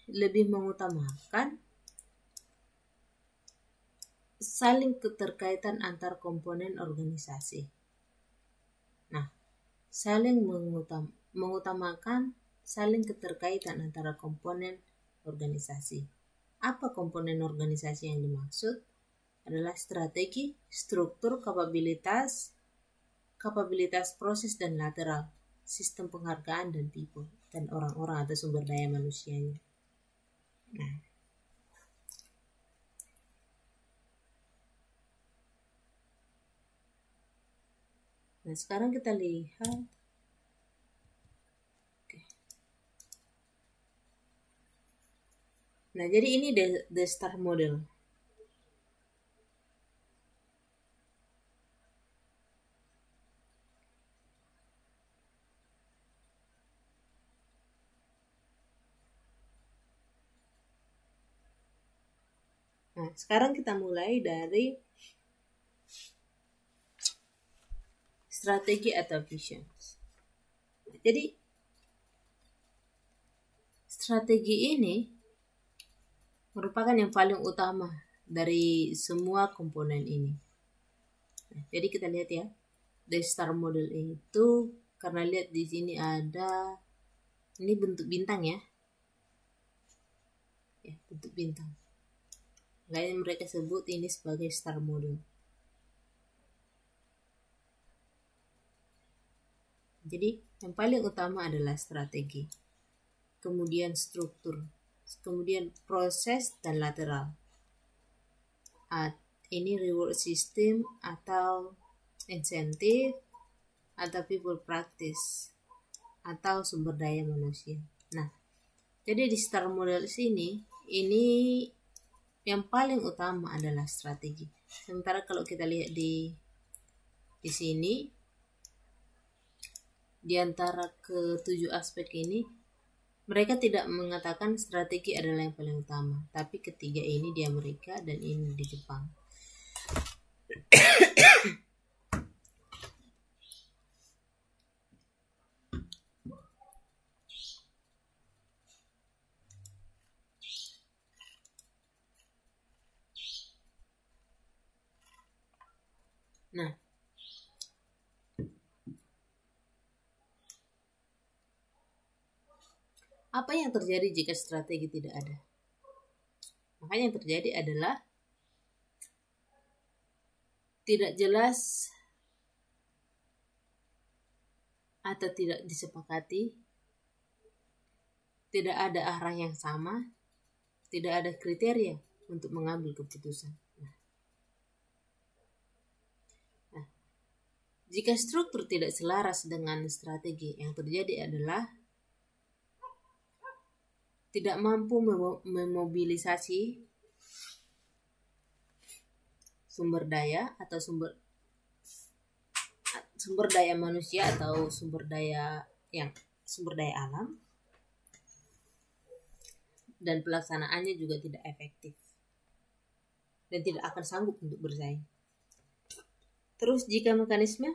lebih mengutamakan saling keterkaitan antar komponen organisasi. Nah, saling mengutamakan saling keterkaitan antara komponen organisasi. Apa komponen organisasi yang dimaksud? Adalah strategi, struktur, kapabilitas proses dan lateral, sistem penghargaan dan people, dan orang-orang atau sumber daya manusianya. Nah, sekarang kita lihat. Nah, jadi ini the STAR model. Nah, sekarang kita mulai dari strategi atau vision. Jadi, strategi ini merupakan yang paling utama dari semua komponen ini. Nah, jadi kita lihat ya, the STAR model itu, karena lihat di sini ada ini bentuk bintang ya, bentuk bintang. Lain mereka sebut ini sebagai STAR model. Jadi yang paling utama adalah strategi, kemudian struktur, kemudian proses dan lateral. Ini reward system atau insentif, atau people practice, atau sumber daya manusia. Nah, jadi di STAR model sini, ini yang paling utama adalah strategi. Sementara kalau kita lihat di sini, di antara ketujuh aspek ini, mereka tidak mengatakan strategi adalah yang paling utama, tapi ketiga ini di Amerika dan ini di Jepang. Nah, apa yang terjadi jika strategi tidak ada? Makanya yang terjadi adalah tidak jelas atau tidak disepakati, tidak ada arah yang sama, tidak ada kriteria untuk mengambil keputusan. Nah, jika struktur tidak selaras dengan strategi, yang terjadi adalah tidak mampu memobilisasi sumber daya atau sumber daya manusia atau sumber daya alam, dan pelaksanaannya juga tidak efektif dan tidak akan sanggup untuk bersaing. Terus jika mekanisme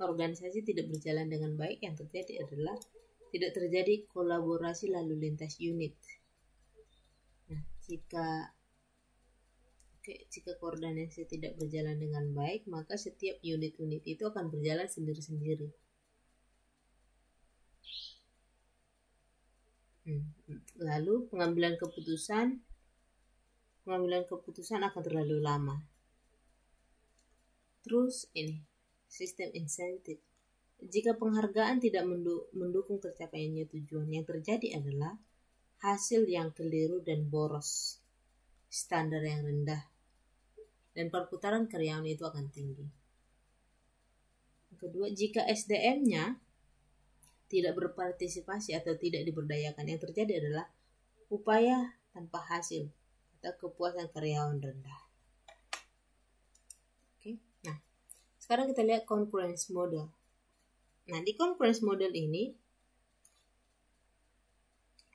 organisasi tidak berjalan dengan baik, yang terjadi adalah tidak terjadi kolaborasi lalu lintas unit. Nah, jika Jika koordinasi tidak berjalan dengan baik, maka setiap unit-unit itu akan berjalan sendiri-sendiri. Lalu pengambilan keputusan akan terlalu lama. Terus ini, sistem insentif. Jika penghargaan tidak mendukung tercapainya tujuan, yang terjadi adalah hasil yang keliru dan boros, standar yang rendah, dan perputaran karyawan itu akan tinggi. Yang kedua, jika SDM-nya tidak berpartisipasi atau tidak diberdayakan, yang terjadi adalah upaya tanpa hasil atau kepuasan karyawan rendah. Nah, sekarang kita lihat concurrence model. Nah, di concurrence model ini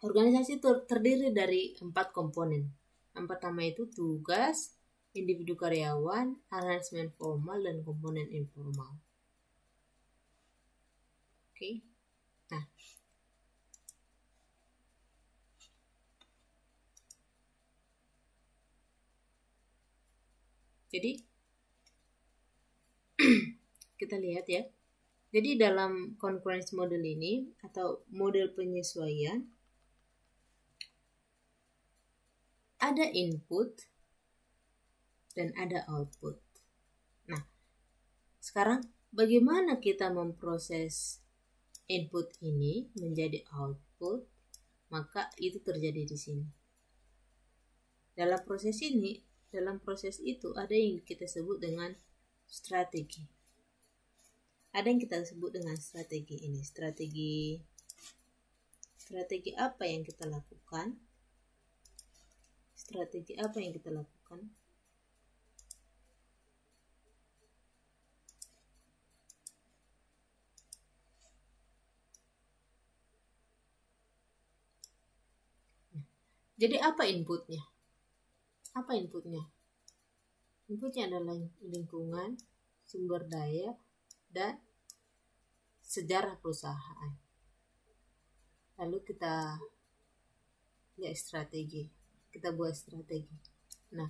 organisasi terdiri dari 4 komponen. Yang pertama itu tugas, individu karyawan, arrangement formal, dan komponen informal. Nah, jadi kita lihat ya. Jadi dalam concurrence model ini atau model penyesuaian, ada input dan ada output. Nah, sekarang bagaimana kita memproses input ini menjadi output? Maka itu terjadi di sini. Dalam proses itu ada yang kita sebut dengan strategi. Ada yang kita sebut dengan strategi ini. Strategi apa yang kita lakukan? Jadi apa inputnya? Inputnya adalah lingkungan, sumber daya, dan sejarah perusahaan. Lalu kita lihat strategi. Kita buat strategi. Nah,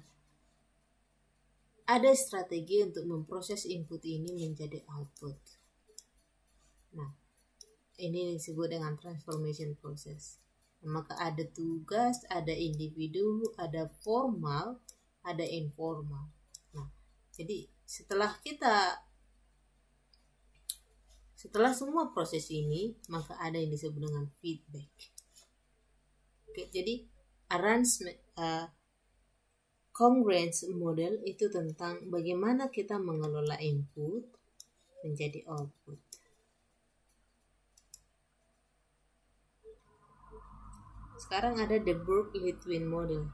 ada strategi untuk memproses input ini menjadi output. Nah, ini disebut dengan transformation process. Maka ada tugas, ada individu, ada formal, ada informal. Nah, jadi setelah semua proses ini, maka ada yang disebut dengan feedback. Jadi congruence model itu tentang bagaimana kita mengelola input menjadi output. Sekarang ada the Burke-Litwin model.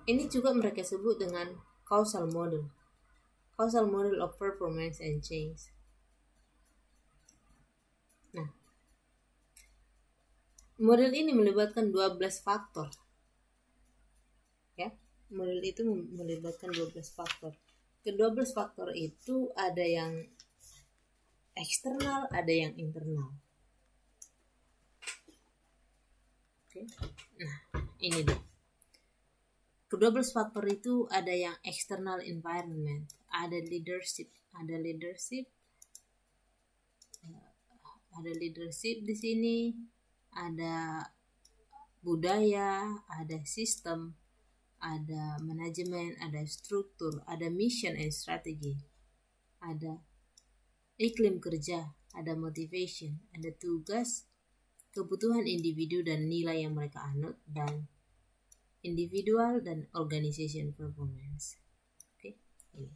Ini juga mereka sebut dengan causal model of performance and change. Nah, model ini melibatkan 12 faktor. Ya, model itu melibatkan 12 faktor. Ke-12 faktor itu ada yang eksternal, ada yang internal. Nah, ini deh. Ke-12 faktor itu ada yang external environment, ada leadership di sini, ada budaya, ada sistem, ada manajemen, ada struktur, ada mission and strategy, ada iklim kerja, ada motivation, ada tugas, kebutuhan individu dan nilai yang mereka anut, dan individual dan organization performance. Ini.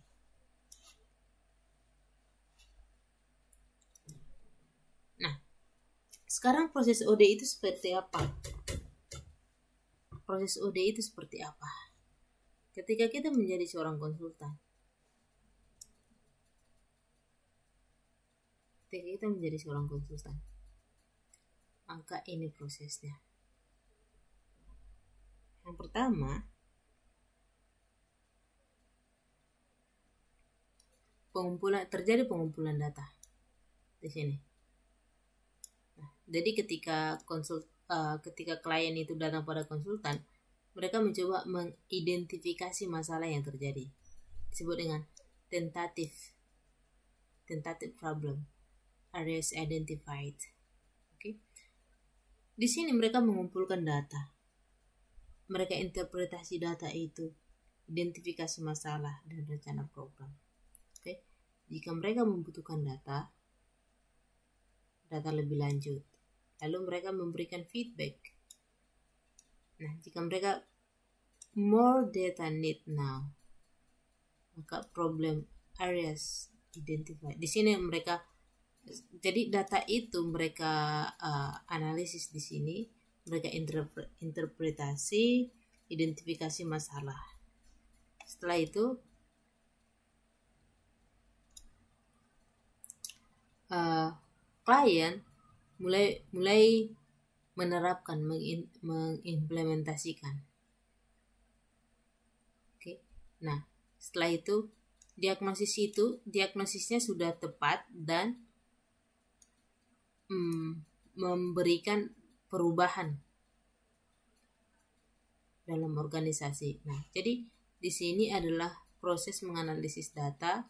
Nah, sekarang proses OD itu seperti apa? Ketika kita menjadi seorang konsultan. Maka ini prosesnya. Yang pertama, terjadi pengumpulan data di sini. Nah, jadi ketika klien itu datang pada konsultan, mereka mencoba mengidentifikasi masalah yang terjadi. Disebut dengan tentative problem, areas identified. Oke. Di sini mereka mengumpulkan data. Mereka interpretasi data itu, identifikasi masalah dan rencana program. Oke. Jika mereka membutuhkan data lebih lanjut, lalu mereka memberikan feedback. Nah, jika mereka more data need now, maka problem areas identified. Di sini mereka, jadi data itu mereka analisis di sini, mereka interpretasi, identifikasi masalah. Setelah itu klien mulai menerapkan, mengimplementasikan. Oke. Nah, setelah itu diagnosisnya sudah tepat dan memberikan perubahan dalam organisasi. Nah, jadi di sini adalah proses menganalisis data,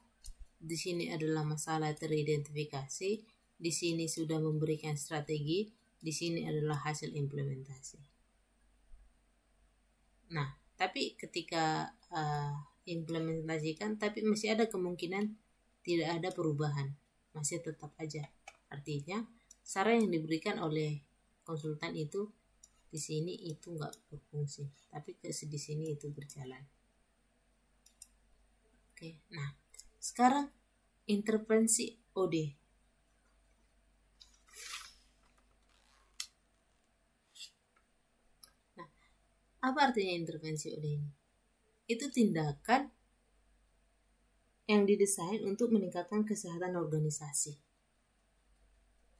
di sini adalah masalah teridentifikasi, di sini sudah memberikan strategi, di sini adalah hasil implementasi. Nah, tapi ketika implementasikan, tapi masih ada kemungkinan tidak ada perubahan, masih tetap aja. Artinya saran yang diberikan oleh konsultan itu di sini itu nggak berfungsi, tapi di sini itu berjalan. Oke, nah sekarang intervensi OD. Nah, apa artinya intervensi OD ini? Itu tindakan yang didesain untuk meningkatkan kesehatan organisasi.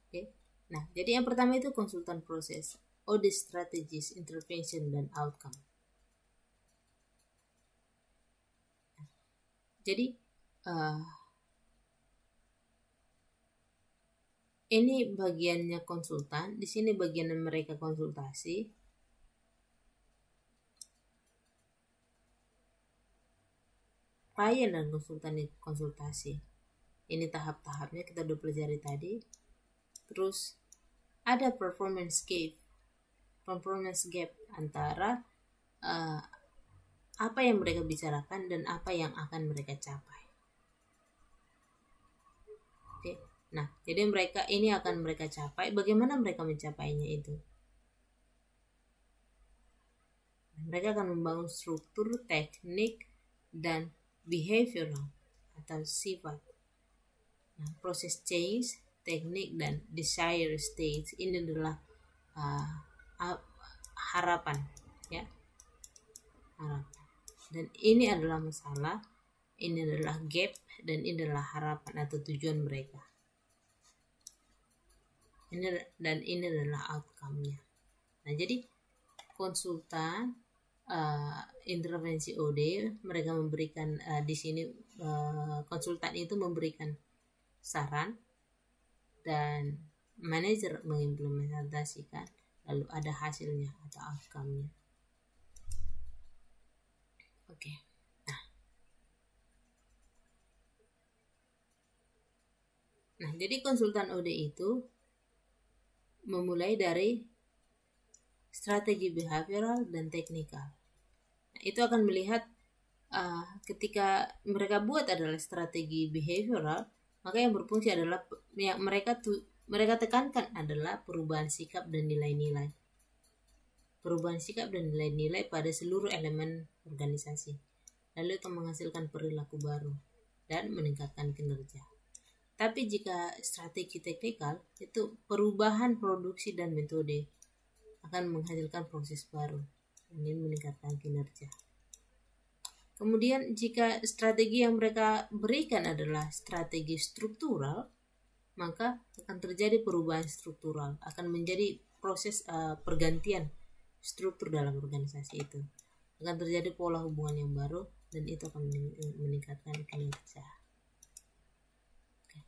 Oke. Nah, jadi yang pertama itu konsultan proses, OD strategies, intervention, dan outcome. Nah, jadi ini bagiannya konsultan, di sini bagian mereka konsultasi. Klien dan konsultan konsultasi. Ini tahap-tahapnya kita udah pelajari tadi. Terus ada performance gap antara apa yang mereka bicarakan dan apa yang akan mereka capai. Oke. Nah, jadi ini akan mereka capai. Bagaimana mereka mencapainya itu? Mereka akan membangun struktur, teknik, dan behavioral atau sifat. Nah, proses change, teknik, dan desire state ini adalah harapan, ya, harapan. Dan ini adalah masalah, ini adalah gap, dan ini adalah harapan atau tujuan mereka. Ini adalah outcome-nya. Nah, jadi konsultan intervensi OD, mereka memberikan di sini konsultan itu memberikan saran dan manajer mengimplementasikan, lalu ada hasilnya atau outcome-nya. Oke. Nah, jadi konsultan OD itu memulai dari strategi behavioral dan teknikal. Nah, itu akan melihat ketika mereka buat adalah strategi behavioral, maka yang berfungsi adalah yang mereka tekankan adalah perubahan sikap dan nilai-nilai. Perubahan sikap dan nilai-nilai pada seluruh elemen organisasi. Lalu itu menghasilkan perilaku baru dan meningkatkan kinerja. Tapi jika strategi teknikal itu perubahan produksi dan metode akan menghasilkan proses baru. Ini meningkatkan kinerja. Kemudian jika strategi yang mereka berikan adalah strategi struktural, maka akan terjadi perubahan struktural, akan menjadi proses pergantian struktur dalam organisasi itu. Akan terjadi pola hubungan yang baru dan itu akan meningkatkan kinerja. Oke.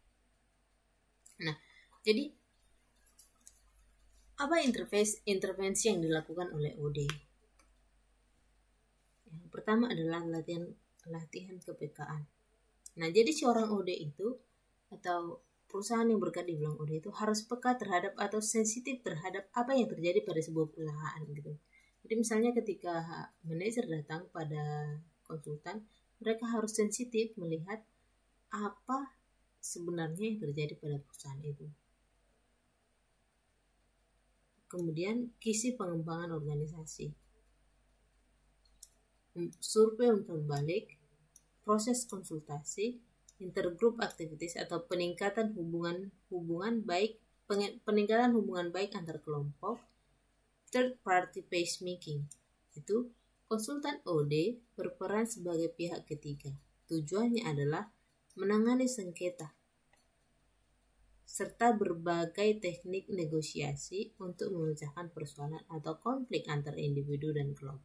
Nah, jadi apa intervensi yang dilakukan oleh OD? pertama adalah latihan kepekaan. Nah, jadi seorang OD itu atau perusahaan yang bergerak di bidang OD itu harus peka terhadap atau sensitif terhadap apa yang terjadi pada sebuah perusahaan gitu. Jadi misalnya ketika manajer datang pada konsultan, mereka harus sensitif melihat apa sebenarnya yang terjadi pada perusahaan itu. Kemudian kisi pengembangan organisasi, survei umpan balik, proses konsultasi, intergroup activities atau peningkatan hubungan baik antar kelompok, third party peacemaking. Itu konsultan OD berperan sebagai pihak ketiga. Tujuannya adalah menangani sengketa serta berbagai teknik negosiasi untuk memecahkan persoalan atau konflik antar individu dan kelompok.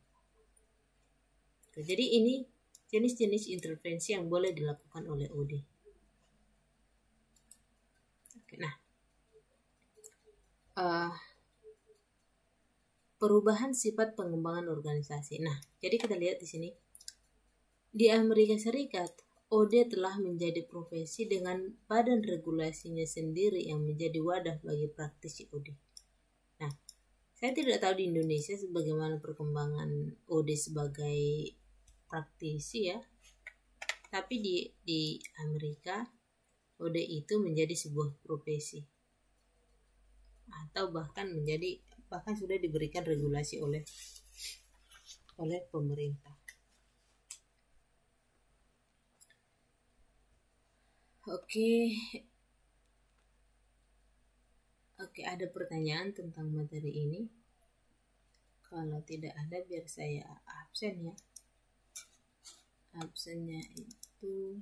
Jadi ini jenis-jenis intervensi yang boleh dilakukan oleh OD. Nah, perubahan sifat pengembangan organisasi. Nah, jadi kita lihat di sini di Amerika Serikat, OD telah menjadi profesi dengan badan regulasinya sendiri yang menjadi wadah bagi praktisi OD. Nah, saya tidak tahu di Indonesia bagaimana perkembangan OD sebagai praktisi ya. Tapi di Amerika, OD itu menjadi sebuah profesi. Atau bahkan sudah diberikan regulasi oleh pemerintah. Oke, ada pertanyaan tentang materi ini? Kalau tidak ada, biar saya absen ya. Absennya itu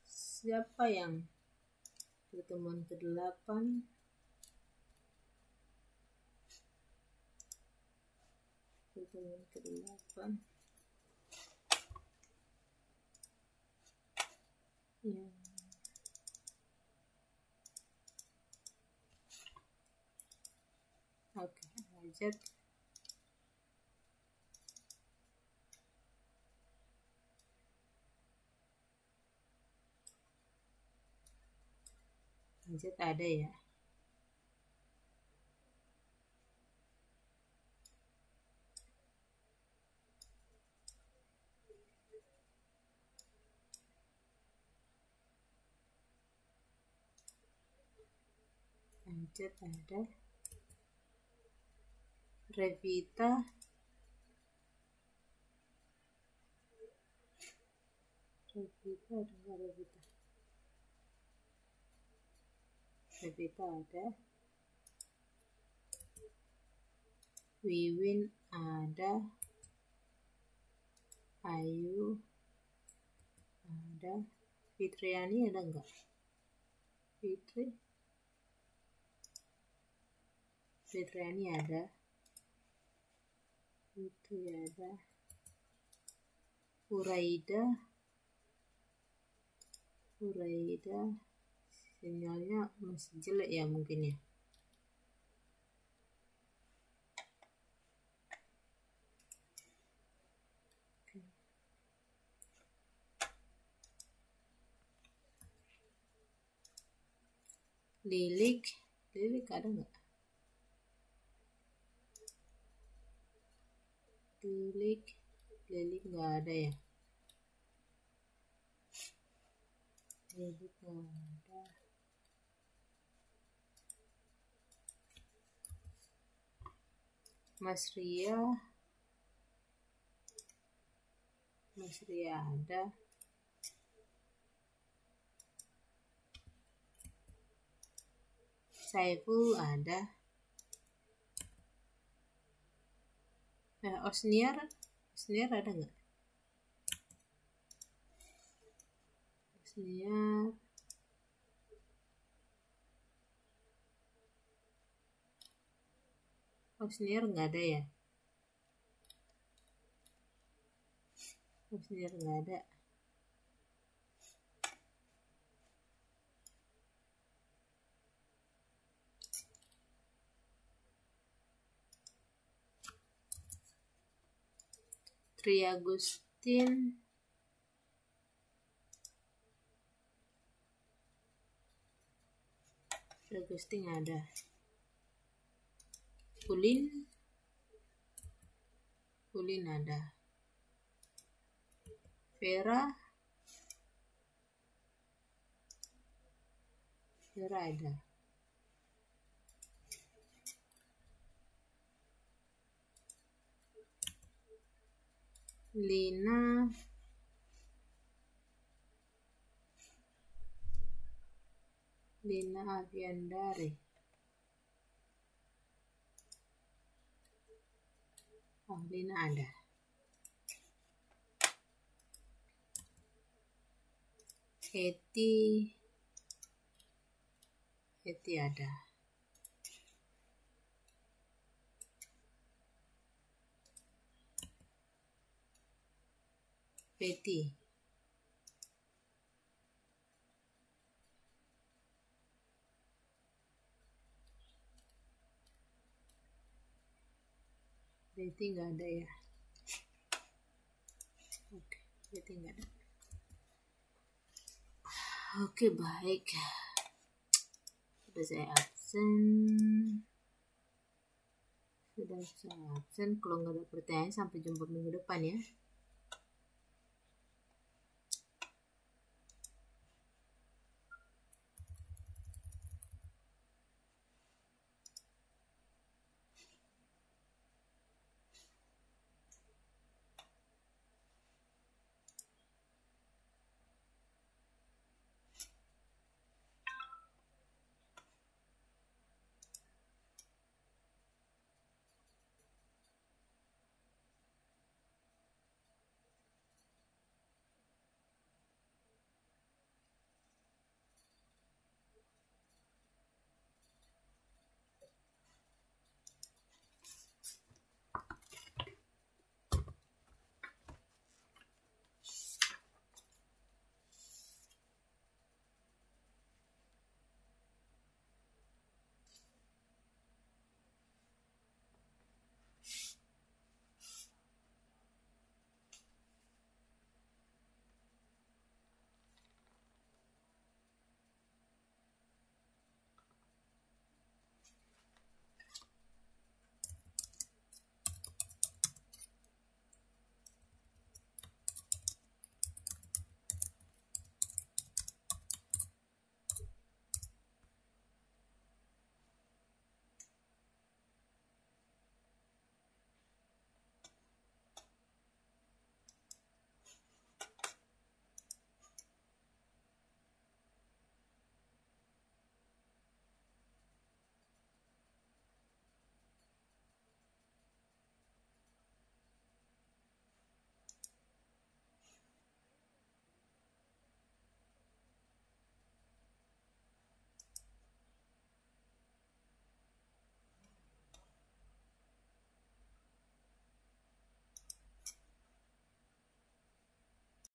siapa yang pertemuan ke-8? Pertemuan ke-8 yang lanjut. Lanjut ada ya. Lanjut ada. Revita ada Revita ada. Wiwin ada. Ayu ada. Fitriani ada enggak? Fitriani ada. Itu ada. Uraida sinyalnya masih jelek ya mungkin ya. Lilik ada nggak? Lilik nggak ada ya. Lilik nggak ada. Mas Ria ada. Saiful ada. Osniar ada nggak? Osniar nggak ada ya. Osniar nggak ada. Triagustin, ada. Ulin ada. Vera ada. Lina Aviandari. Lina ada. Eti ada. Betty nggak ada ya. Oke, Betty nggak ada. Oke, baik. Sudah saya absen. Kalau nggak ada pertanyaan, sampai jumpa minggu depan ya.